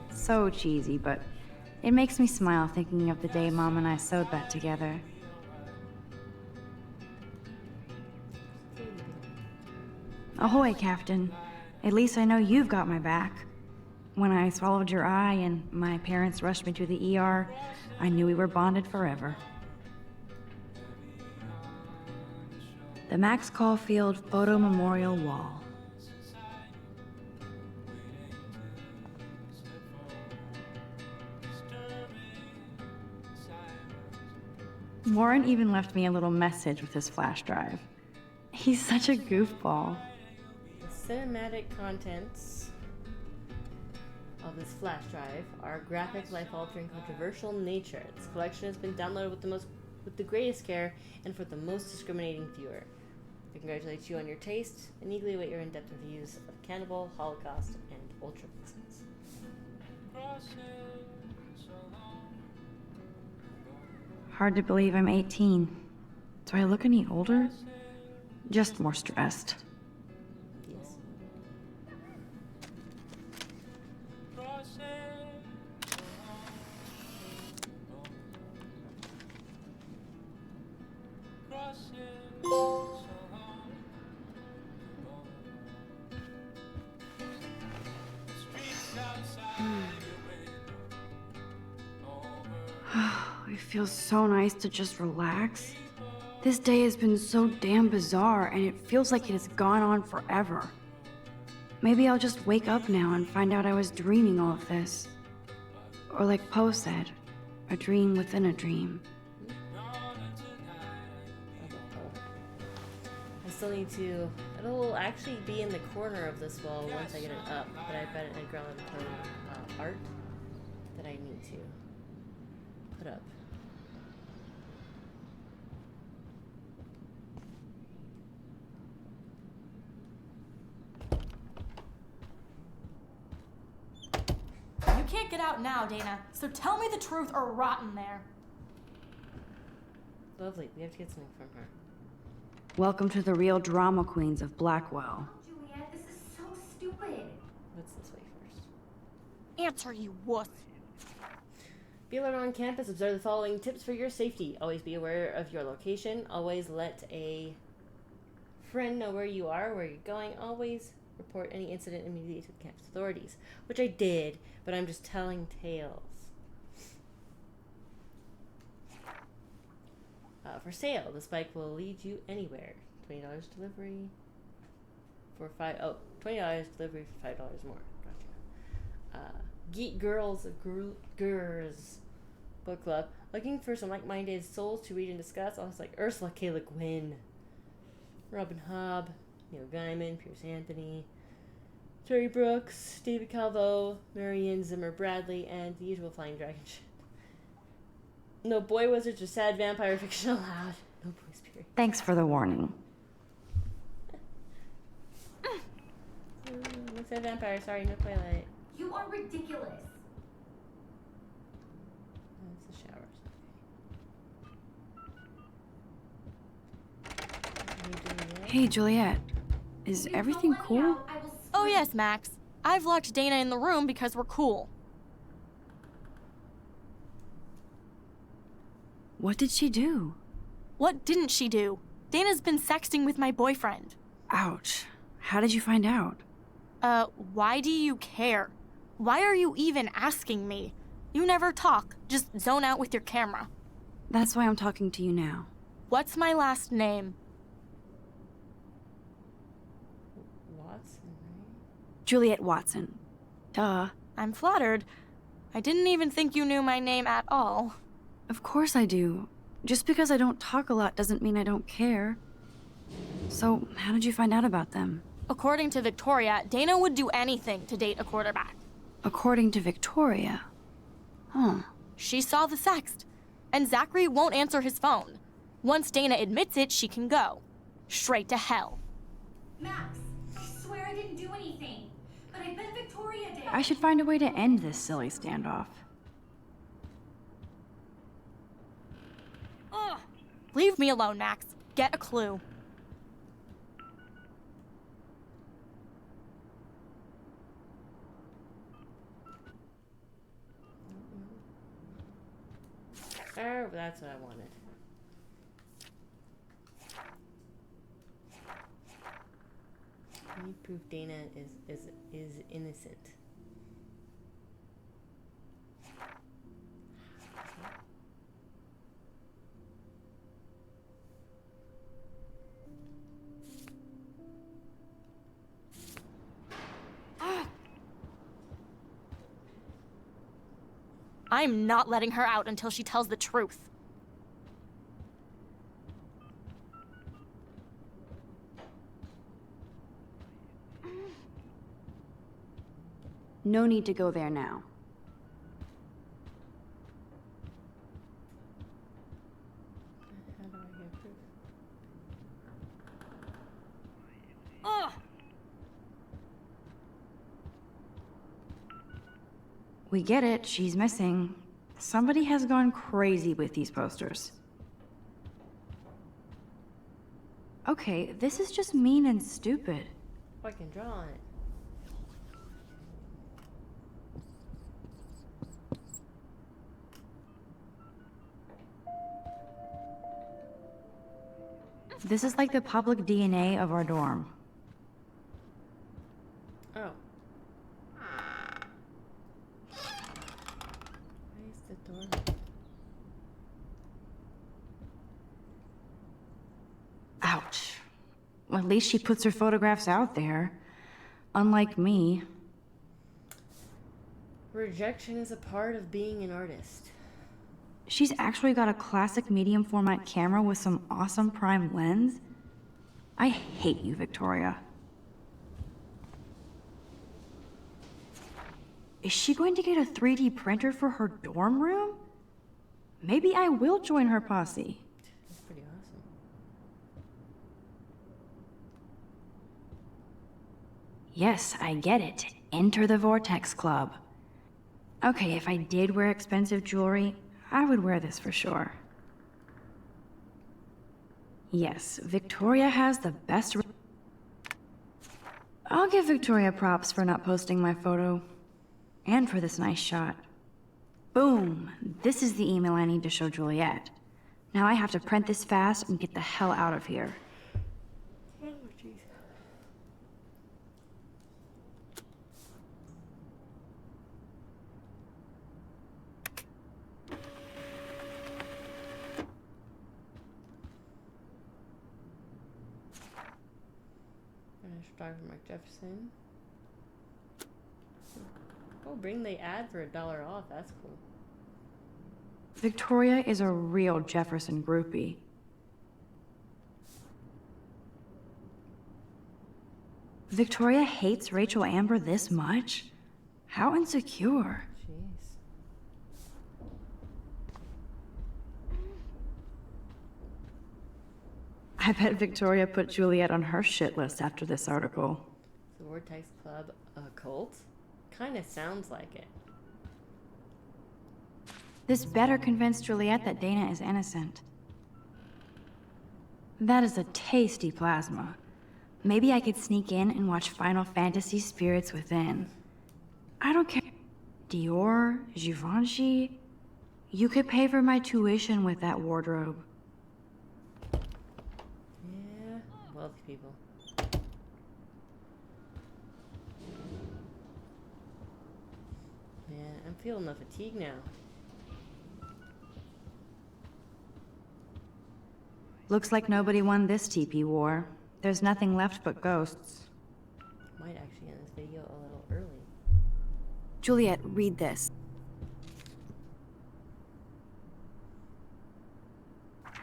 So cheesy, but it makes me smile thinking of the day Mom and I sewed that together. Ahoy, Captain. At least I know you've got my back. When I swallowed your eye and my parents rushed me to the ER, I knew we were bonded forever. The Max Caulfield Photo Memorial Wall. Warren even left me a little message with his flash drive. He's such a goofball. The cinematic contents of this flash drive are graphic, life-altering, controversial nature. This collection has been downloaded with the greatest care and for the most discriminating viewer. I congratulate you on your taste and eagerly await your in-depth reviews of Cannibal, Holocaust, and Ultra Pixels. Hard to believe I'm 18. Do I look any older? Just more stressed. Yes. It feels so nice to just relax. This day has been so damn bizarre, and it feels like it has gone on forever. Maybe I'll just wake up now and find out I was dreaming all of this. Or like Poe said, a dream within a dream. I still need to... It'll actually be in the corner of this wall once I get it up, but I bet Edgar Allan Poe art that I need to put up. can't get out now, Dana, so tell me the truth or rot in there. Lovely. We have to get something from her. Welcome to the real drama queens of Blackwell. Juliet, this is so stupid. What's this way first? Answer, you wuss. Be alert on campus. Observe the following tips for your safety. Always be aware of your location. Always let a friend know where you are, where you're going. Always report any incident immediately to the campus authorities. Which I did, but I'm just telling tales. For sale, this bike will lead you anywhere. $20 delivery for $20 delivery for $5 more. Gotcha. Geek Girls Book Club. Looking for some like-minded souls to read and discuss. Also like Ursula K. Le Guin, Robin Hobb, Neil Gaiman, Pierce Anthony, Terry Brooks, David Calvo, Marianne Zimmer Bradley, and the usual flying dragon shit. No boy wizards or sad vampire fiction allowed. No boys, period. Thanks for the warning. No sad vampire, sorry, no Twilight. You are ridiculous. Oh, it's the showers. Hey, Juliet. Is everything cool? Oh yes, Max. I've locked Dana in the room because we're cool. What did she do? What didn't she do? Dana's been sexting with my boyfriend. Ouch. How did you find out? Why do you care? Why are you even asking me? You never talk, just zone out with your camera. That's why I'm talking to you now. What's my last name? Watson, right? Juliet Watson. Duh. I'm flattered. I didn't even think you knew my name at all. Of course I do. Just because I don't talk a lot doesn't mean I don't care. So, how did you find out about them? According to Victoria, Dana would do anything to date a quarterback. According to Victoria? Huh. She saw the sext, and Zachary won't answer his phone. Once Dana admits it, she can go. Straight to hell. Max, I swear I didn't do anything. But I bet Victoria did. I should find a way to end this silly standoff. Ugh. Leave me alone, Max. Get a clue. Oh, that's what I wanted. Can you prove Dana is innocent? I'm not letting her out until she tells the truth. No need to go there now. How do I get proof? Ugh. We get it, she's missing. Somebody has gone crazy with these posters. Okay, this is just mean and stupid. Oh, I can draw on it. This is like the public DNA of our dorm. Oh. Why is the door? Ouch. Well, at least she puts her photographs out there. Unlike me. Rejection is a part of being an artist. She's actually got a classic medium format camera with some awesome prime lens. I hate you, Victoria. Is she going to get a 3D printer for her dorm room? Maybe I will join her posse. That's pretty awesome. Yes, I get it. Enter the Vortex Club. Okay, if I did wear expensive jewelry, I would wear this for sure. Yes, Victoria has the best... I'll give Victoria props for not posting my photo. And for this nice shot. Boom! This is the email I need to show Juliet. Now I have to print this fast and get the hell out of here. Oh, jeez. Photographer Mark Jefferson. Oh, bring the ad for $1 off. That's cool. Victoria is a real Jefferson groupie. Victoria hates Rachel Amber this much? How insecure. Jeez. I bet Victoria put Juliet on her shit list after this article. The Vortex Club, a cult? Kinda sounds like it. This better convince Juliet that Dana is innocent. That is a tasty plasma. Maybe I could sneak in and watch Final Fantasy Spirits Within. I don't care. Dior, Givenchy. You could pay for my tuition with that wardrobe. Yeah, wealthy people. Man, I'm feeling the fatigue now. Looks like nobody won this TP war. There's nothing left but ghosts. Might actually end this video a little early. Juliet, read this.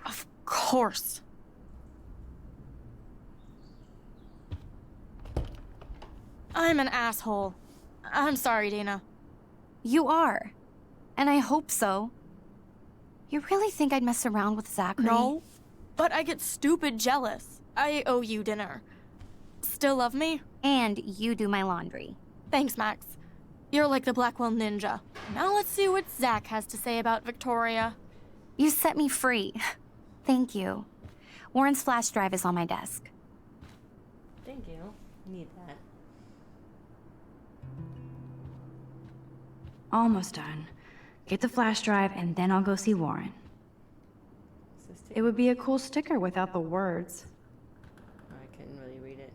Of course. I'm an asshole. I'm sorry, Dana. You are. And I hope so. You really think I'd mess around with Zachary? No, but I get stupid jealous. I owe you dinner. Still love me? And you do my laundry. Thanks, Max. You're like the Blackwell Ninja. Now let's see what Zach has to say about Victoria. You set me free. Thank you. Warren's flash drive is on my desk. Thank you. Need that. Almost done. Get the flash drive and then I'll go see Warren. It would be a cool sticker without the words. I couldn't really read it.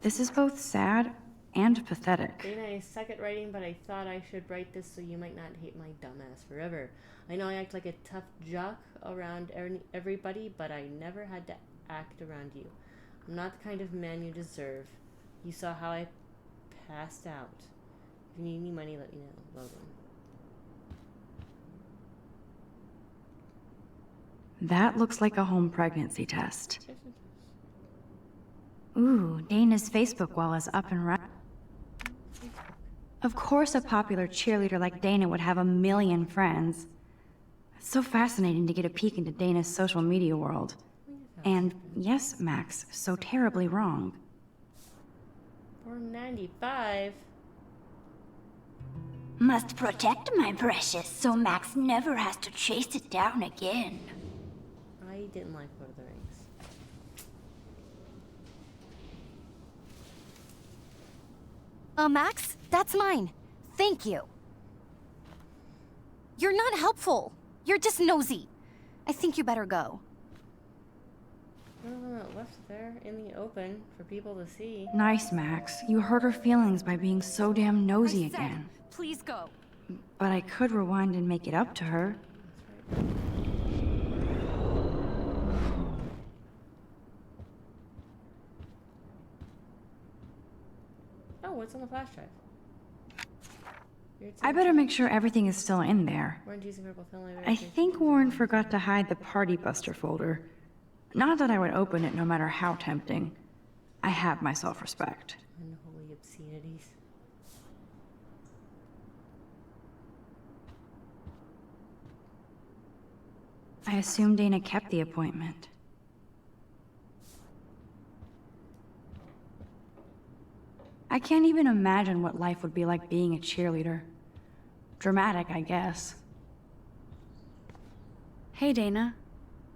This is both sad and pathetic. Dana, I suck at writing, but I thought I should write this so you might not hate my dumbass forever. I know I act like a tough jock around everybody, but I never had to act around you. I'm not the kind of man you deserve. You saw how I passed out. If you need any money, let me know. Logan. That looks like a home pregnancy test. Ooh, Dana's Facebook wall is up and running. Of course a popular cheerleader like Dana would have a million friends. It's so fascinating to get a peek into Dana's social media world. And yes, Max, so terribly wrong. $4.95. Must protect my precious so Max never has to chase it down again. I didn't like Lord of the Rings. Max, that's mine. Thank you. You're not helpful. You're just nosy. I think you better go. Left there in the open for people to see. Nice, Max. You hurt her feelings by being so damn nosy again. Please go. But I could rewind and make it up to her. Oh, what's on the flash drive? I better make sure everything is still in there. Warren using purple film library. I think Warren forgot to hide the Party Buster folder. Not that I would open it no matter how tempting. I have my self-respect. Unholy obscenities. I assume Dana kept the appointment. I can't even imagine what life would be like being a cheerleader. Dramatic, I guess. Hey, Dana.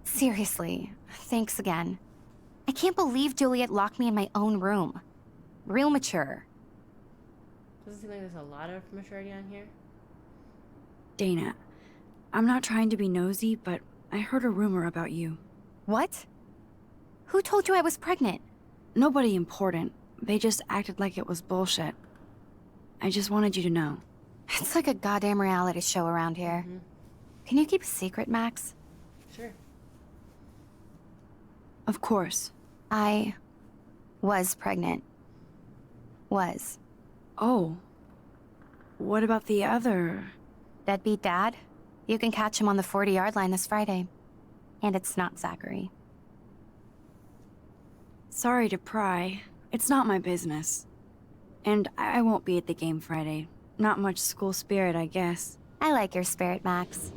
Seriously, thanks again. I can't believe Juliet locked me in my own room. Real mature. Doesn't seem like there's a lot of maturity on here. Dana, I'm not trying to be nosy, but I heard a rumor about you. What? Who told you I was pregnant? Nobody important. They just acted like it was bullshit. I just wanted you to know. It's like a goddamn reality show around here. Can you keep a secret, Max? Sure. Of course. I was pregnant. Was. Oh. What about the other? Deadbeat dad? You can catch him on the 40-yard line this Friday. And it's not Zachary. Sorry to pry. It's not my business. And I won't be at the game Friday. Not much school spirit, I guess. I like your spirit, Max.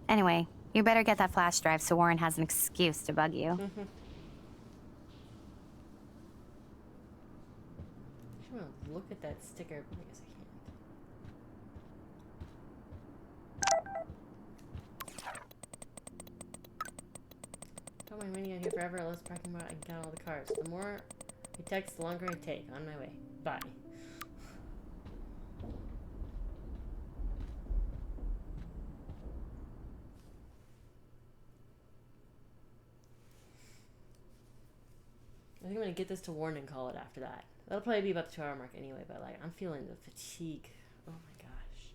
Anyway, you better get that flash drive so Warren has an excuse to bug you. I just want to look at that sticker, but I guess I can't. Don't mind waiting out here forever. Let's parking lot and count all the cars. The more I text, the longer I take. On my way. Bye. I think I'm gonna get this to Warren and call it after that. That'll probably be about the 2-hour mark anyway, but like, I'm feeling the fatigue. Oh my gosh.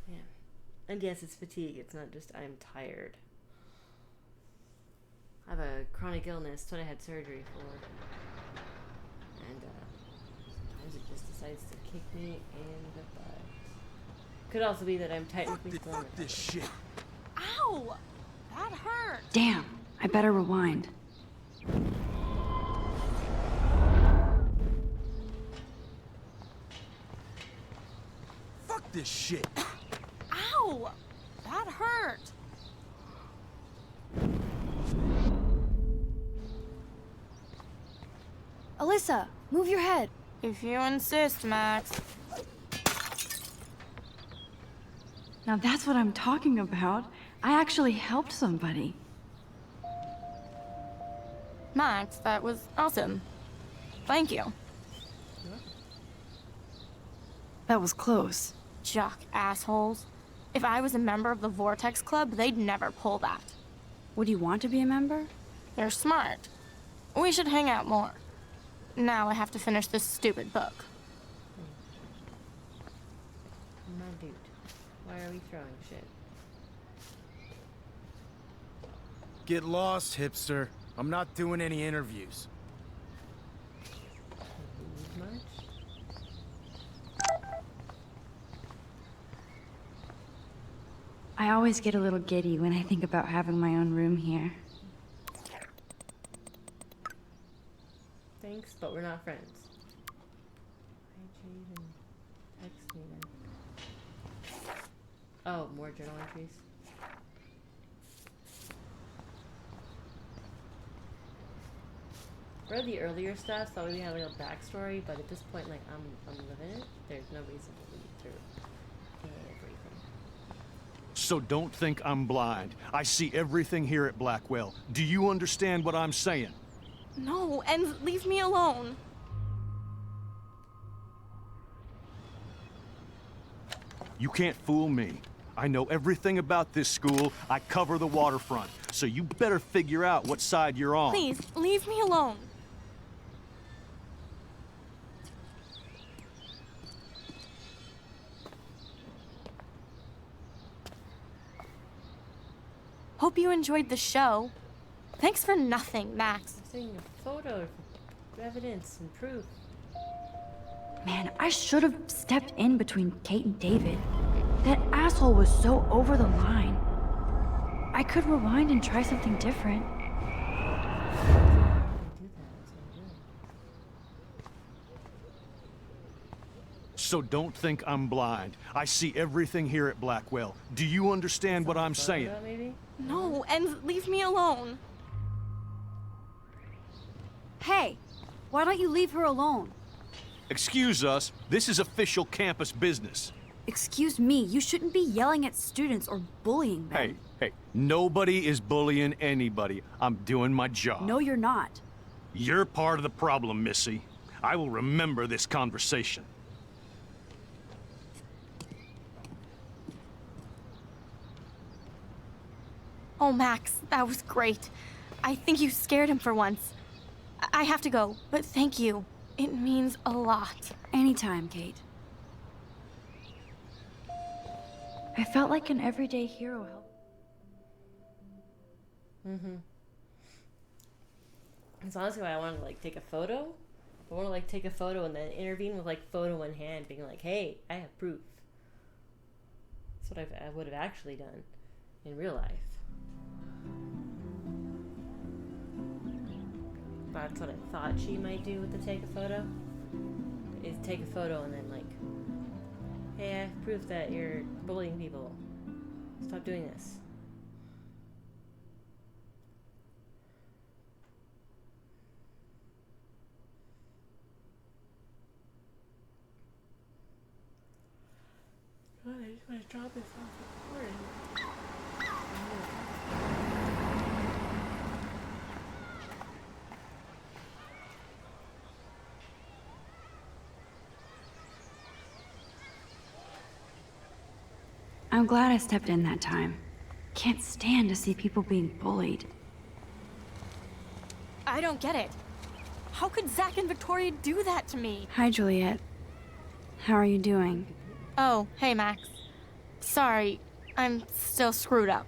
Man. And yes, it's fatigue. It's not just I'm tired. I have a chronic illness. That's what I had surgery for. And sometimes it just decides to kick me in the butt. Could also be that I'm technically still in the this shit. Ow! That hurt. Damn, I better rewind. Fuck this shit. Ow! That hurt. Alyssa, move your head. If you insist, Max. Now that's what I'm talking about. I actually helped somebody. Max, that was awesome. Thank you. That was close. Jock assholes. If I was a member of the Vortex Club, they'd never pull that. Would you want to be a member? You're smart. We should hang out more. Now I have to finish this stupid book. My dude. Why are we throwing shit? Get lost, hipster. I'm not doing any interviews. Much? I always get a little giddy when I think about having my own room here. Thanks, but we're not friends. Hi, Jaden. Text me then. Oh, more journal entries. Read the earlier stuff, thought we had a little backstory, but at this point, like, I'm living it. There's no reason to read through everything. So don't think I'm blind. I see everything here at Blackwell. Do you understand what I'm saying? No, and leave me alone. You can't fool me. I know everything about this school. I cover the waterfront. So you better figure out what side you're on. Please, leave me alone. Hope you enjoyed the show. Thanks for nothing, Max. I'm sending a photo for evidence and proof. Man, I should have stepped in between Kate and David. That asshole was so over the line. I could rewind and try something different. So don't think I'm blind. I see everything here at Blackwell. Do you understand what I'm saying? Maybe? No, and leave me alone. Hey, why don't you leave her alone? Excuse us, this is official campus business. Excuse me, you shouldn't be yelling at students or bullying them. Hey, nobody is bullying anybody. I'm doing my job. No, you're not. You're part of the problem, Missy. I will remember this conversation. Oh, Max, that was great. I think you scared him for once. I have to go, but thank you. It means a lot. Anytime, Kate. I felt like an everyday hero help. It's honestly why I wanted to like take a photo. I want to like take a photo and then intervene with like photo in hand, being like, "Hey, I have proof." That's what I would have actually done in real life. That's what I thought she might do with the take a photo. Is take a photo and then like, "Hey, I have proof that you're bullying people. Stop doing this." God, I just want to drop this off the board. I'm glad I stepped in that time. Can't stand to see people being bullied. I don't get it. How could Zach and Victoria do that to me? Hi, Juliet. How are you doing? Oh, hey, Max. Sorry, I'm still screwed up.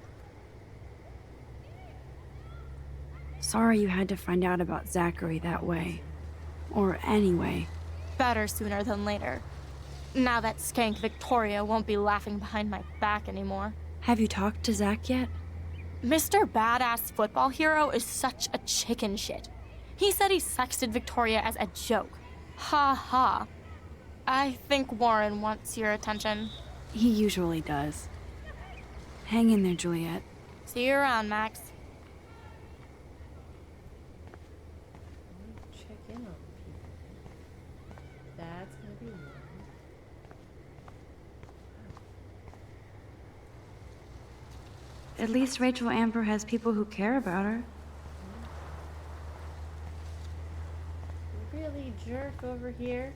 Sorry you had to find out about Zachary that way. Or anyway. Better sooner than later. Now that skank Victoria won't be laughing behind my back anymore. Have you talked to Zach yet? Mr. Badass Football Hero is such a chicken shit. He said he sexted Victoria as a joke. Ha ha. I think Warren wants your attention. He usually does. Hang in there, Juliet. See you around, Max. Check in on people. That's gonna be one. At least Rachel Amber has people who care about her. Really jerk over here.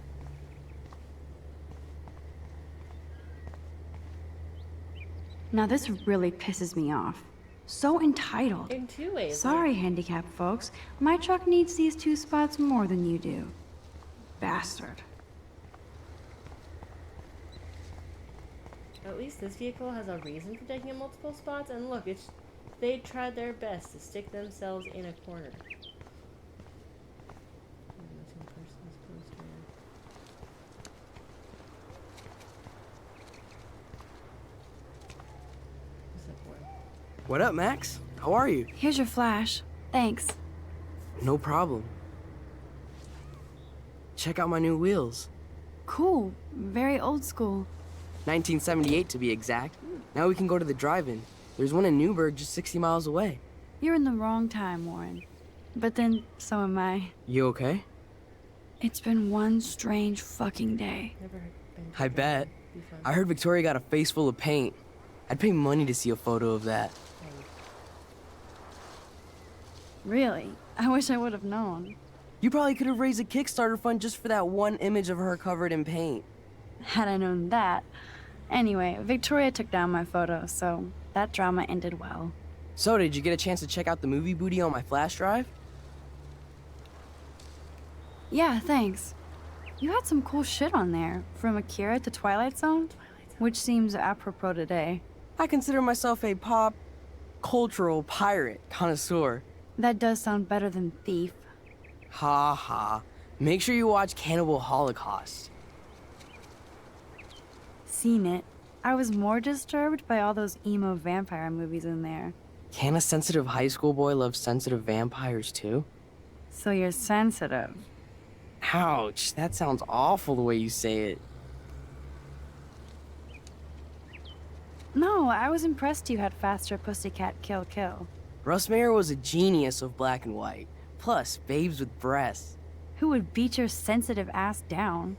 Now this really pisses me off. So entitled. In two ways. Sorry, handicapped folks. My truck needs these 2 spots more than you do. Bastard. At least this vehicle has a reason for taking up multiple spots, and look, they tried their best to stick themselves in a corner. What up, Max? How are you? Here's your flash. Thanks. No problem. Check out my new wheels. Cool. Very old school. 1978 to be exact. Now we can go to the drive-in. There's one in Newburgh just 60 miles away. You're in the wrong time, Warren. But then, so am I. You okay? It's been one strange fucking day. I bet. I heard Victoria got a face full of paint. I'd pay money to see a photo of that. Really? I wish I would have known. You probably could have raised a Kickstarter fund just for that one image of her covered in paint. Had I known that. Anyway, Victoria took down my photo, so that drama ended well. So, did you get a chance to check out the movie booty on my flash drive? Yeah, thanks. You had some cool shit on there, from Akira to Twilight Zone, which seems apropos today. I consider myself a pop cultural pirate connoisseur. That does sound better than thief. Ha ha. Make sure you watch Cannibal Holocaust. Seen it. I was more disturbed by all those emo vampire movies in there. Can a sensitive high school boy love sensitive vampires too? So you're sensitive. Ouch, that sounds awful the way you say it. No, I was impressed you had faster Pussycat Kill Kill. Russ Meyer was a genius of black and white. Plus, babes with breasts. Who would beat your sensitive ass down?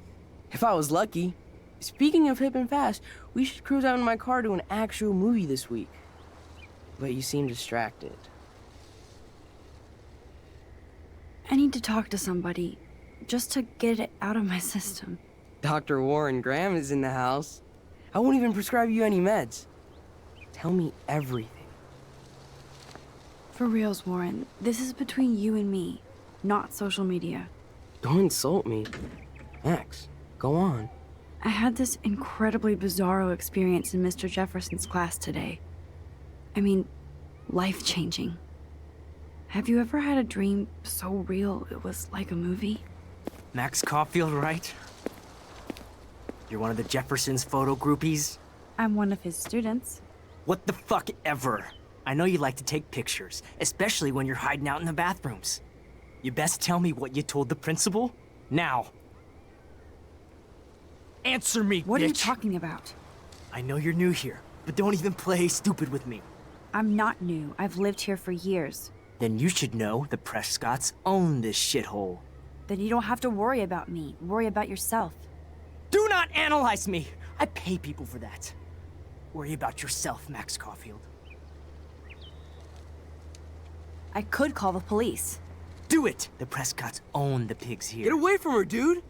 If I was lucky. Speaking of hip and fast, we should cruise out in my car to an actual movie this week. But you seem distracted. I need to talk to somebody, just to get it out of my system. Dr. Warren Graham is in the house. I won't even prescribe you any meds. Tell me everything. For reals, Warren, this is between you and me, not social media. Don't insult me. Max, go on. I had this incredibly bizarro experience in Mr. Jefferson's class today. I mean, life-changing. Have you ever had a dream so real it was like a movie? Max Caulfield, right? You're one of the Jefferson's photo groupies? I'm one of his students. What the fuck ever? I know you like to take pictures, especially when you're hiding out in the bathrooms. You best tell me what you told the principal, now. Answer me, What bitch. are you talking about? I know you're new here, but don't even play stupid with me. I'm not new. I've lived here for years. Then you should know the Prescotts own this shithole. Then you don't have to worry about me. Worry about yourself. Do not analyze me! I pay people for that. Worry about yourself, Max Caulfield. I could call the police. Do it! The Prescotts own the pigs here. Get away from her, dude!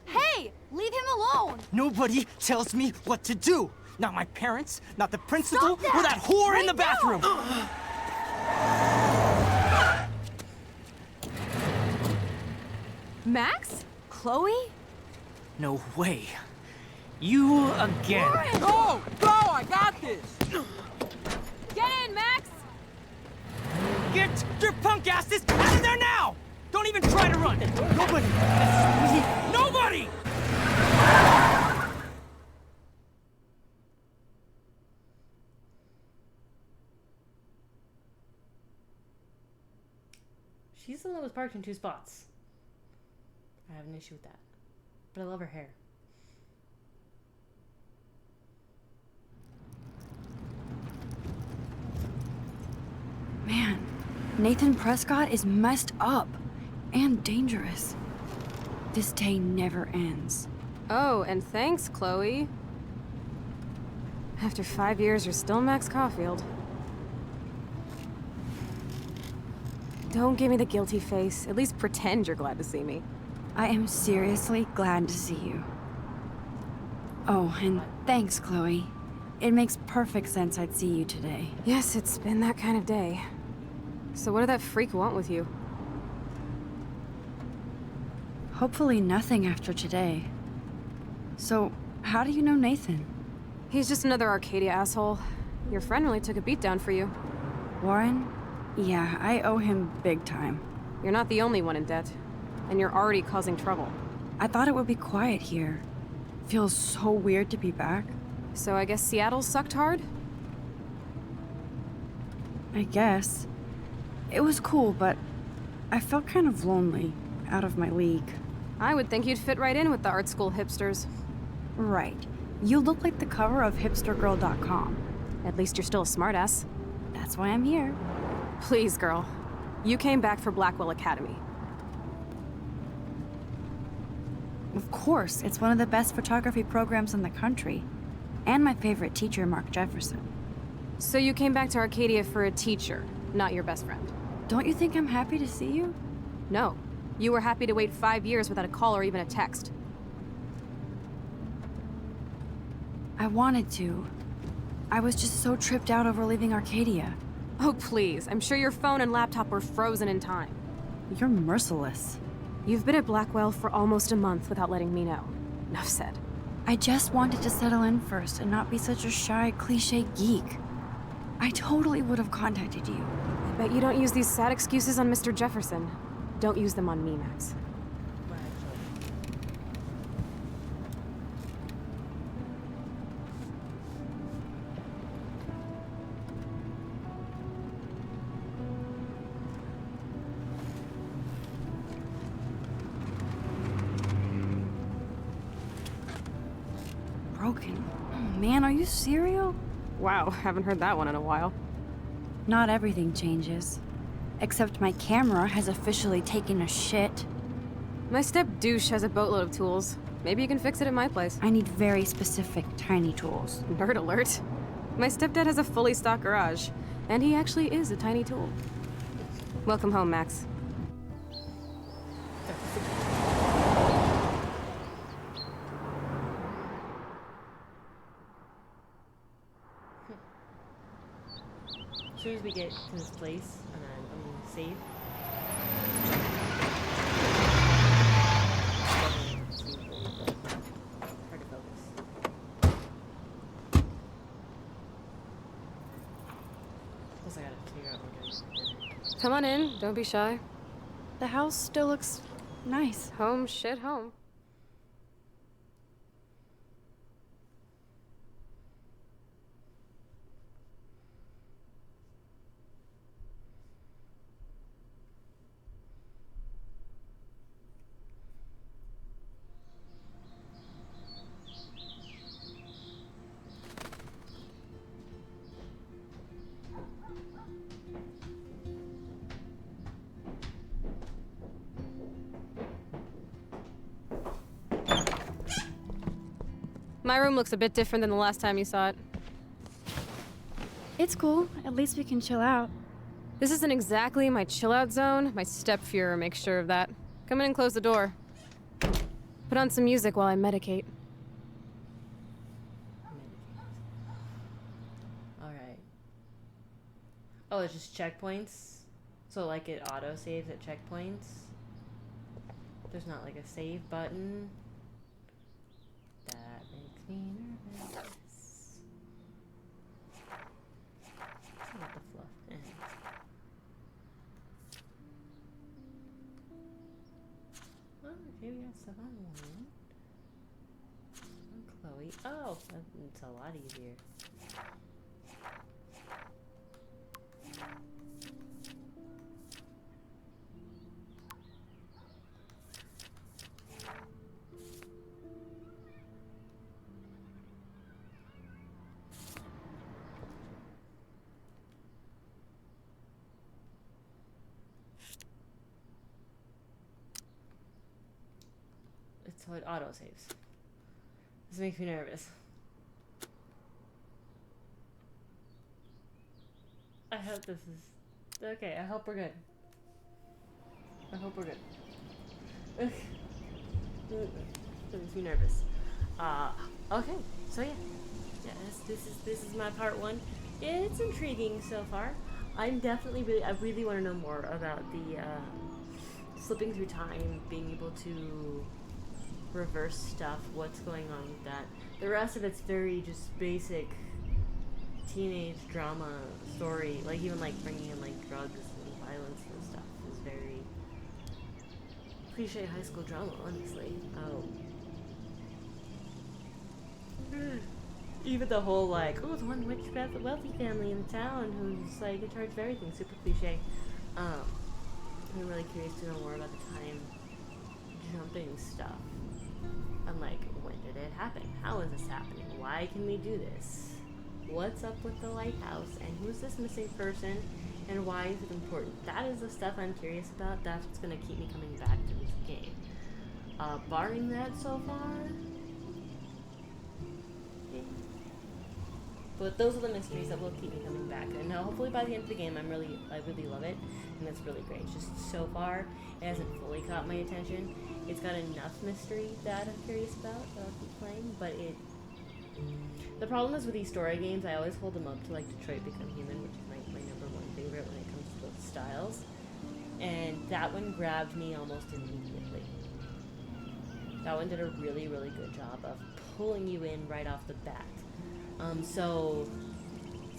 Hey! Leave him alone! Nobody tells me what to do! Not my parents, not the principal, Stop that! or that whore Right in the bathroom! Max? Chloe? No way. You again. Go! Go! I got this! Get in, Max! Get your punk asses out of there now! Don't even try to run! Nobody! Nobody! She's the one that was parked in 2 spots. I have an issue with that. But I love her hair. Man, Nathan Prescott is messed up and dangerous. This day never ends. Oh, and thanks, Chloe. After 5 years, you're still Max Caulfield. Don't give me the guilty face. At least pretend you're glad to see me. I am seriously glad to see you. Oh, and thanks, Chloe. It makes perfect sense I'd see you today. Yes, it's been that kind of day. So what did that freak want with you? Hopefully nothing after today. So, how do you know Nathan? He's just another Arcadia asshole. Your friend really took a beat down for you. Warren? Yeah, I owe him big time. You're not the only one in debt. And you're already causing trouble. I thought it would be quiet here. Feels so weird to be back. So I guess Seattle sucked hard? I guess. It was cool, but I felt kind of lonely, out of my league. I would think you'd fit right in with the art school hipsters. Right. You look like the cover of hipstergirl.com. At least you're still a smartass. That's why I'm here. Please, girl. You came back for Blackwell Academy. Of course, it's one of the best photography programs in the country. And my favorite teacher, Mark Jefferson. So you came back to Arcadia for a teacher, not your best friend. Don't you think I'm happy to see you? No. You were happy to wait 5 years without a call or even a text. I wanted to. I was just so tripped out over leaving Arcadia. Oh, please. I'm sure your phone and laptop were frozen in time. You're merciless. You've been at Blackwell for almost a month without letting me know. Enough said. I just wanted to settle in first and not be such a shy, cliche geek. I totally would have contacted you. I bet you don't use these sad excuses on Mr. Jefferson. Don't use them on me, Max. Broken. Oh, man, are you serial? Wow, haven't heard that one in a while. Not everything changes. Except my camera has officially taken a shit. My step douche has a boatload of tools. Maybe you can fix it at my place. I need very specific tiny tools. Nerd alert. My stepdad has a fully stocked garage, and he actually is a tiny tool. Welcome home, Max. As soon as we get to this place, and then I'm gonna save. Hard to focus. Plus, I gotta figure out what I'm doing. Come on in, don't be shy. The house still looks nice. Home, shit, home. My room looks a bit different than the last time you saw it. It's cool. At least we can chill out. This isn't exactly my chill-out zone. My step-Fuhrer makes sure of that. Come in and close the door. Put on some music while I medicate. Alright. Oh, it's just checkpoints? So, like, it auto-saves at checkpoints? There's not, like, a save button? That makes me nervous. Not the fluff. Oh, okay, we got stuff on one. Chloe. Oh, it's a lot easier. So it auto saves. This makes me nervous. I hope this is okay. I hope we're good. I hope we're good. It makes me nervous. Okay. So yeah, this is my part one. It's intriguing so far. I'm definitely I really want to know more about the slipping through time, being able to reverse stuff, what's going on with that. The rest of it's very just basic teenage drama story, like even like bringing in like drugs and violence and stuff is very cliche high school drama, honestly. Even the whole like, oh, the one rich wealthy family in town who's like in charge of everything, super cliche. I'm really curious to know more about the time jumping stuff. I'm like, when did it happen? How is this happening? Why can we do this? What's up with the lighthouse? And who's this missing person? And why is it important? That is the stuff I'm curious about. That's what's gonna keep me coming back to this game. Barring that so far, yeah. But those are the mysteries that will keep me coming back. And hopefully by the end of the game, I really love it, and that's really great. It's just so far, it hasn't fully caught my attention. It's got enough mystery that I'm curious about that I'll keep playing, but the problem is with these story games, I always hold them up to like Detroit Become Human, which is my number one favorite when it comes to those styles. And that one grabbed me almost immediately. That one did a really, really good job of pulling you in right off the bat. So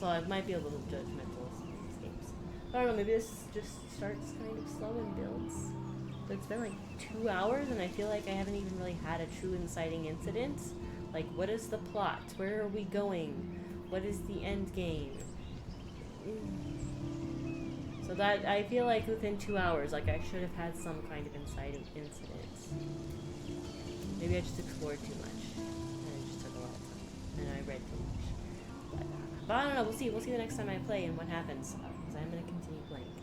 I might be a little judgmental of these games. I don't know, maybe this just starts kind of slow and builds. But it's been like 2 hours and I feel like I haven't even really had a true inciting incident. Like, what is the plot? Where are we going? What is the end game? So that, I feel like within 2 hours, like I should have had some kind of inciting incident. Maybe I just explored too much. And it just took a lot of time. And I read too much. But I don't know, we'll see. We'll see the next time I play and what happens. Because I'm going to continue playing.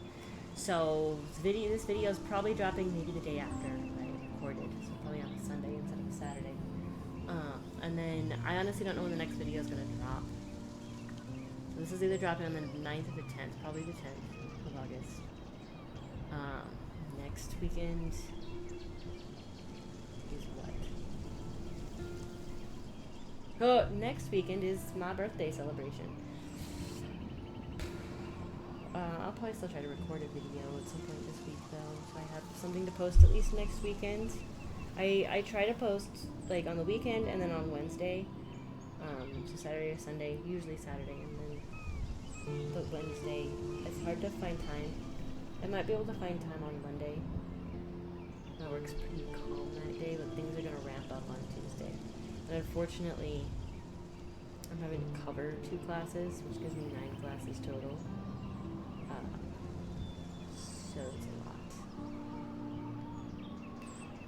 So this video is probably dropping maybe the day after I recorded. So probably on Sunday instead of this Saturday. And then I honestly don't know when the next video is gonna drop. So this is either dropping on the 9th or the 10th, probably the 10th of August. Next weekend is what? Oh, next weekend is my birthday celebration. I'll probably still try to record a video at some point this week though, so I have something to post at least next weekend. I try to post like on the weekend and then on Wednesday, so Saturday or Sunday, usually Saturday, and then but Wednesday. It's hard to find time. I might be able to find time on Monday. That works pretty calm that day, but things are gonna ramp up on Tuesday. And unfortunately, I'm having to cover 2 classes, which gives me 9 classes total. So it's a lot.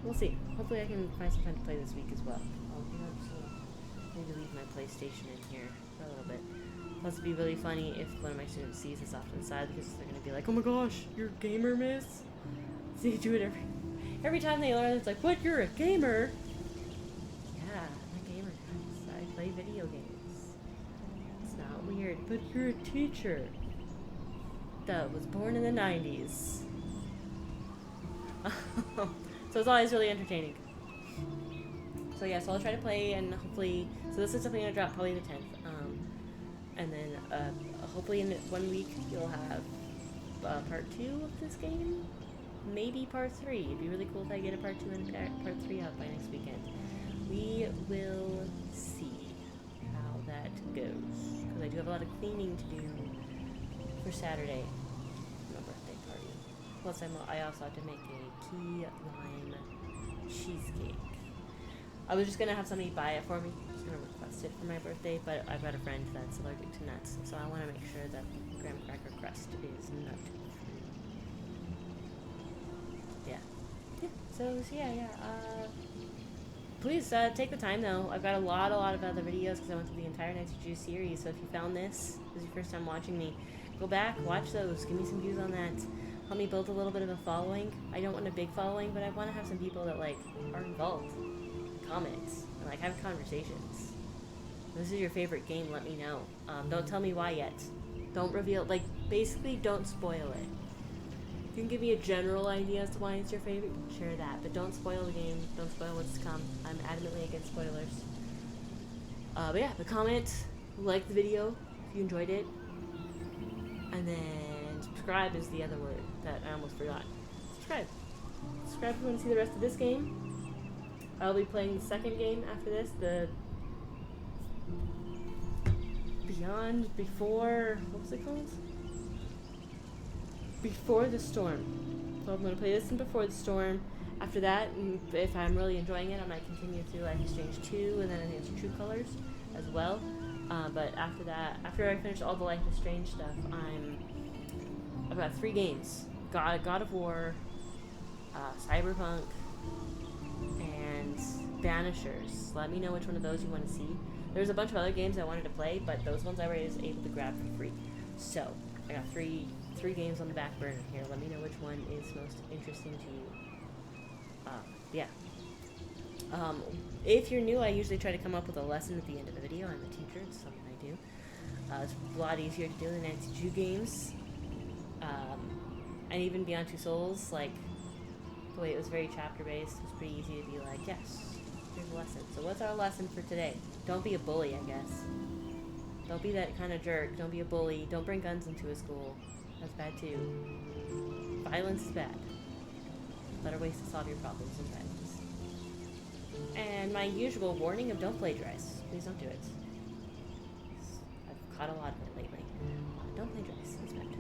We'll see. Hopefully I can find some time to play this week as well. I need to leave my PlayStation in here for a little bit. Plus it'd be really funny if one of my students sees this off to the side because they're gonna be like, oh my gosh, you're a gamer, miss? So you do it every time they learn. It's like, what, you're a gamer? Yeah, I'm a gamer, guys. I play video games. It's not weird, but you're a teacher that was born in the 90s. So it's always really entertaining. So yeah, so I'll try to play and hopefully, so this is something gonna drop probably the 10th. And then hopefully in 1 week you'll have part 2 of this game. Maybe part 3. It'd be really cool if I get a part 2 and part 3 out by next weekend. We will see how that goes. Because I do have a lot of cleaning to do for Saturday. My birthday party. Plus I also have to make a key lime cheesecake. I was just gonna have somebody buy it for me. I was gonna request it for my birthday, but I've got a friend that's allergic to nuts, so I want to make sure that the graham cracker crust is nut free. Yeah. So yeah. Please take the time though. I've got a lot of other videos because I went through the entire Nancy Drew series. So if you found this is your first time watching me, go back, watch those, give me some views on that. Help me build a little bit of a following. I don't want a big following, but I want to have some people that like are involved. Comments and like have conversations. If this is your favorite game, let me know. Don't tell me why yet. Don't reveal, like, basically don't spoil it. You can give me a general idea as to why it's your favorite, share that, but don't spoil the game, don't spoil what's to come. I'm adamantly against spoilers. But yeah, the comment, like the video if you enjoyed it, and then subscribe is the other word that I almost forgot. Subscribe if you want to see the rest of this game. I'll be playing the second game after this, the Before, what was it called? Before the Storm. So I'm going to play this in Before the Storm. After that, if I'm really enjoying it, I might continue through Life is Strange 2, and then I think it's True Colors as well. But after that, after I finish all the Life is Strange stuff, I've got 3 games. God of War, Cyberpunk, and Banishers. Let me know which one of those you want to see. There's a bunch of other games I wanted to play, but those ones I was able to grab for free. So I got three games on the back burner here. Let me know which one is most interesting to you. Yeah. If you're new, I usually try to come up with a lesson at the end of the video. I'm a teacher. It's something I do. It's a lot easier to do than Nancy Drew games. And even Beyond Two Souls, like, the way it was very chapter-based, it was pretty easy to be like, yes, here's a lesson. So what's our lesson for today? Don't be a bully, I guess. Don't be that kind of jerk. Don't be a bully. Don't bring guns into a school. That's bad too. Violence is bad. Better ways to solve your problems than violence. And my usual warning of don't plagiarize. Please don't do it. I've caught a lot of it lately. Don't plagiarize. It's bad.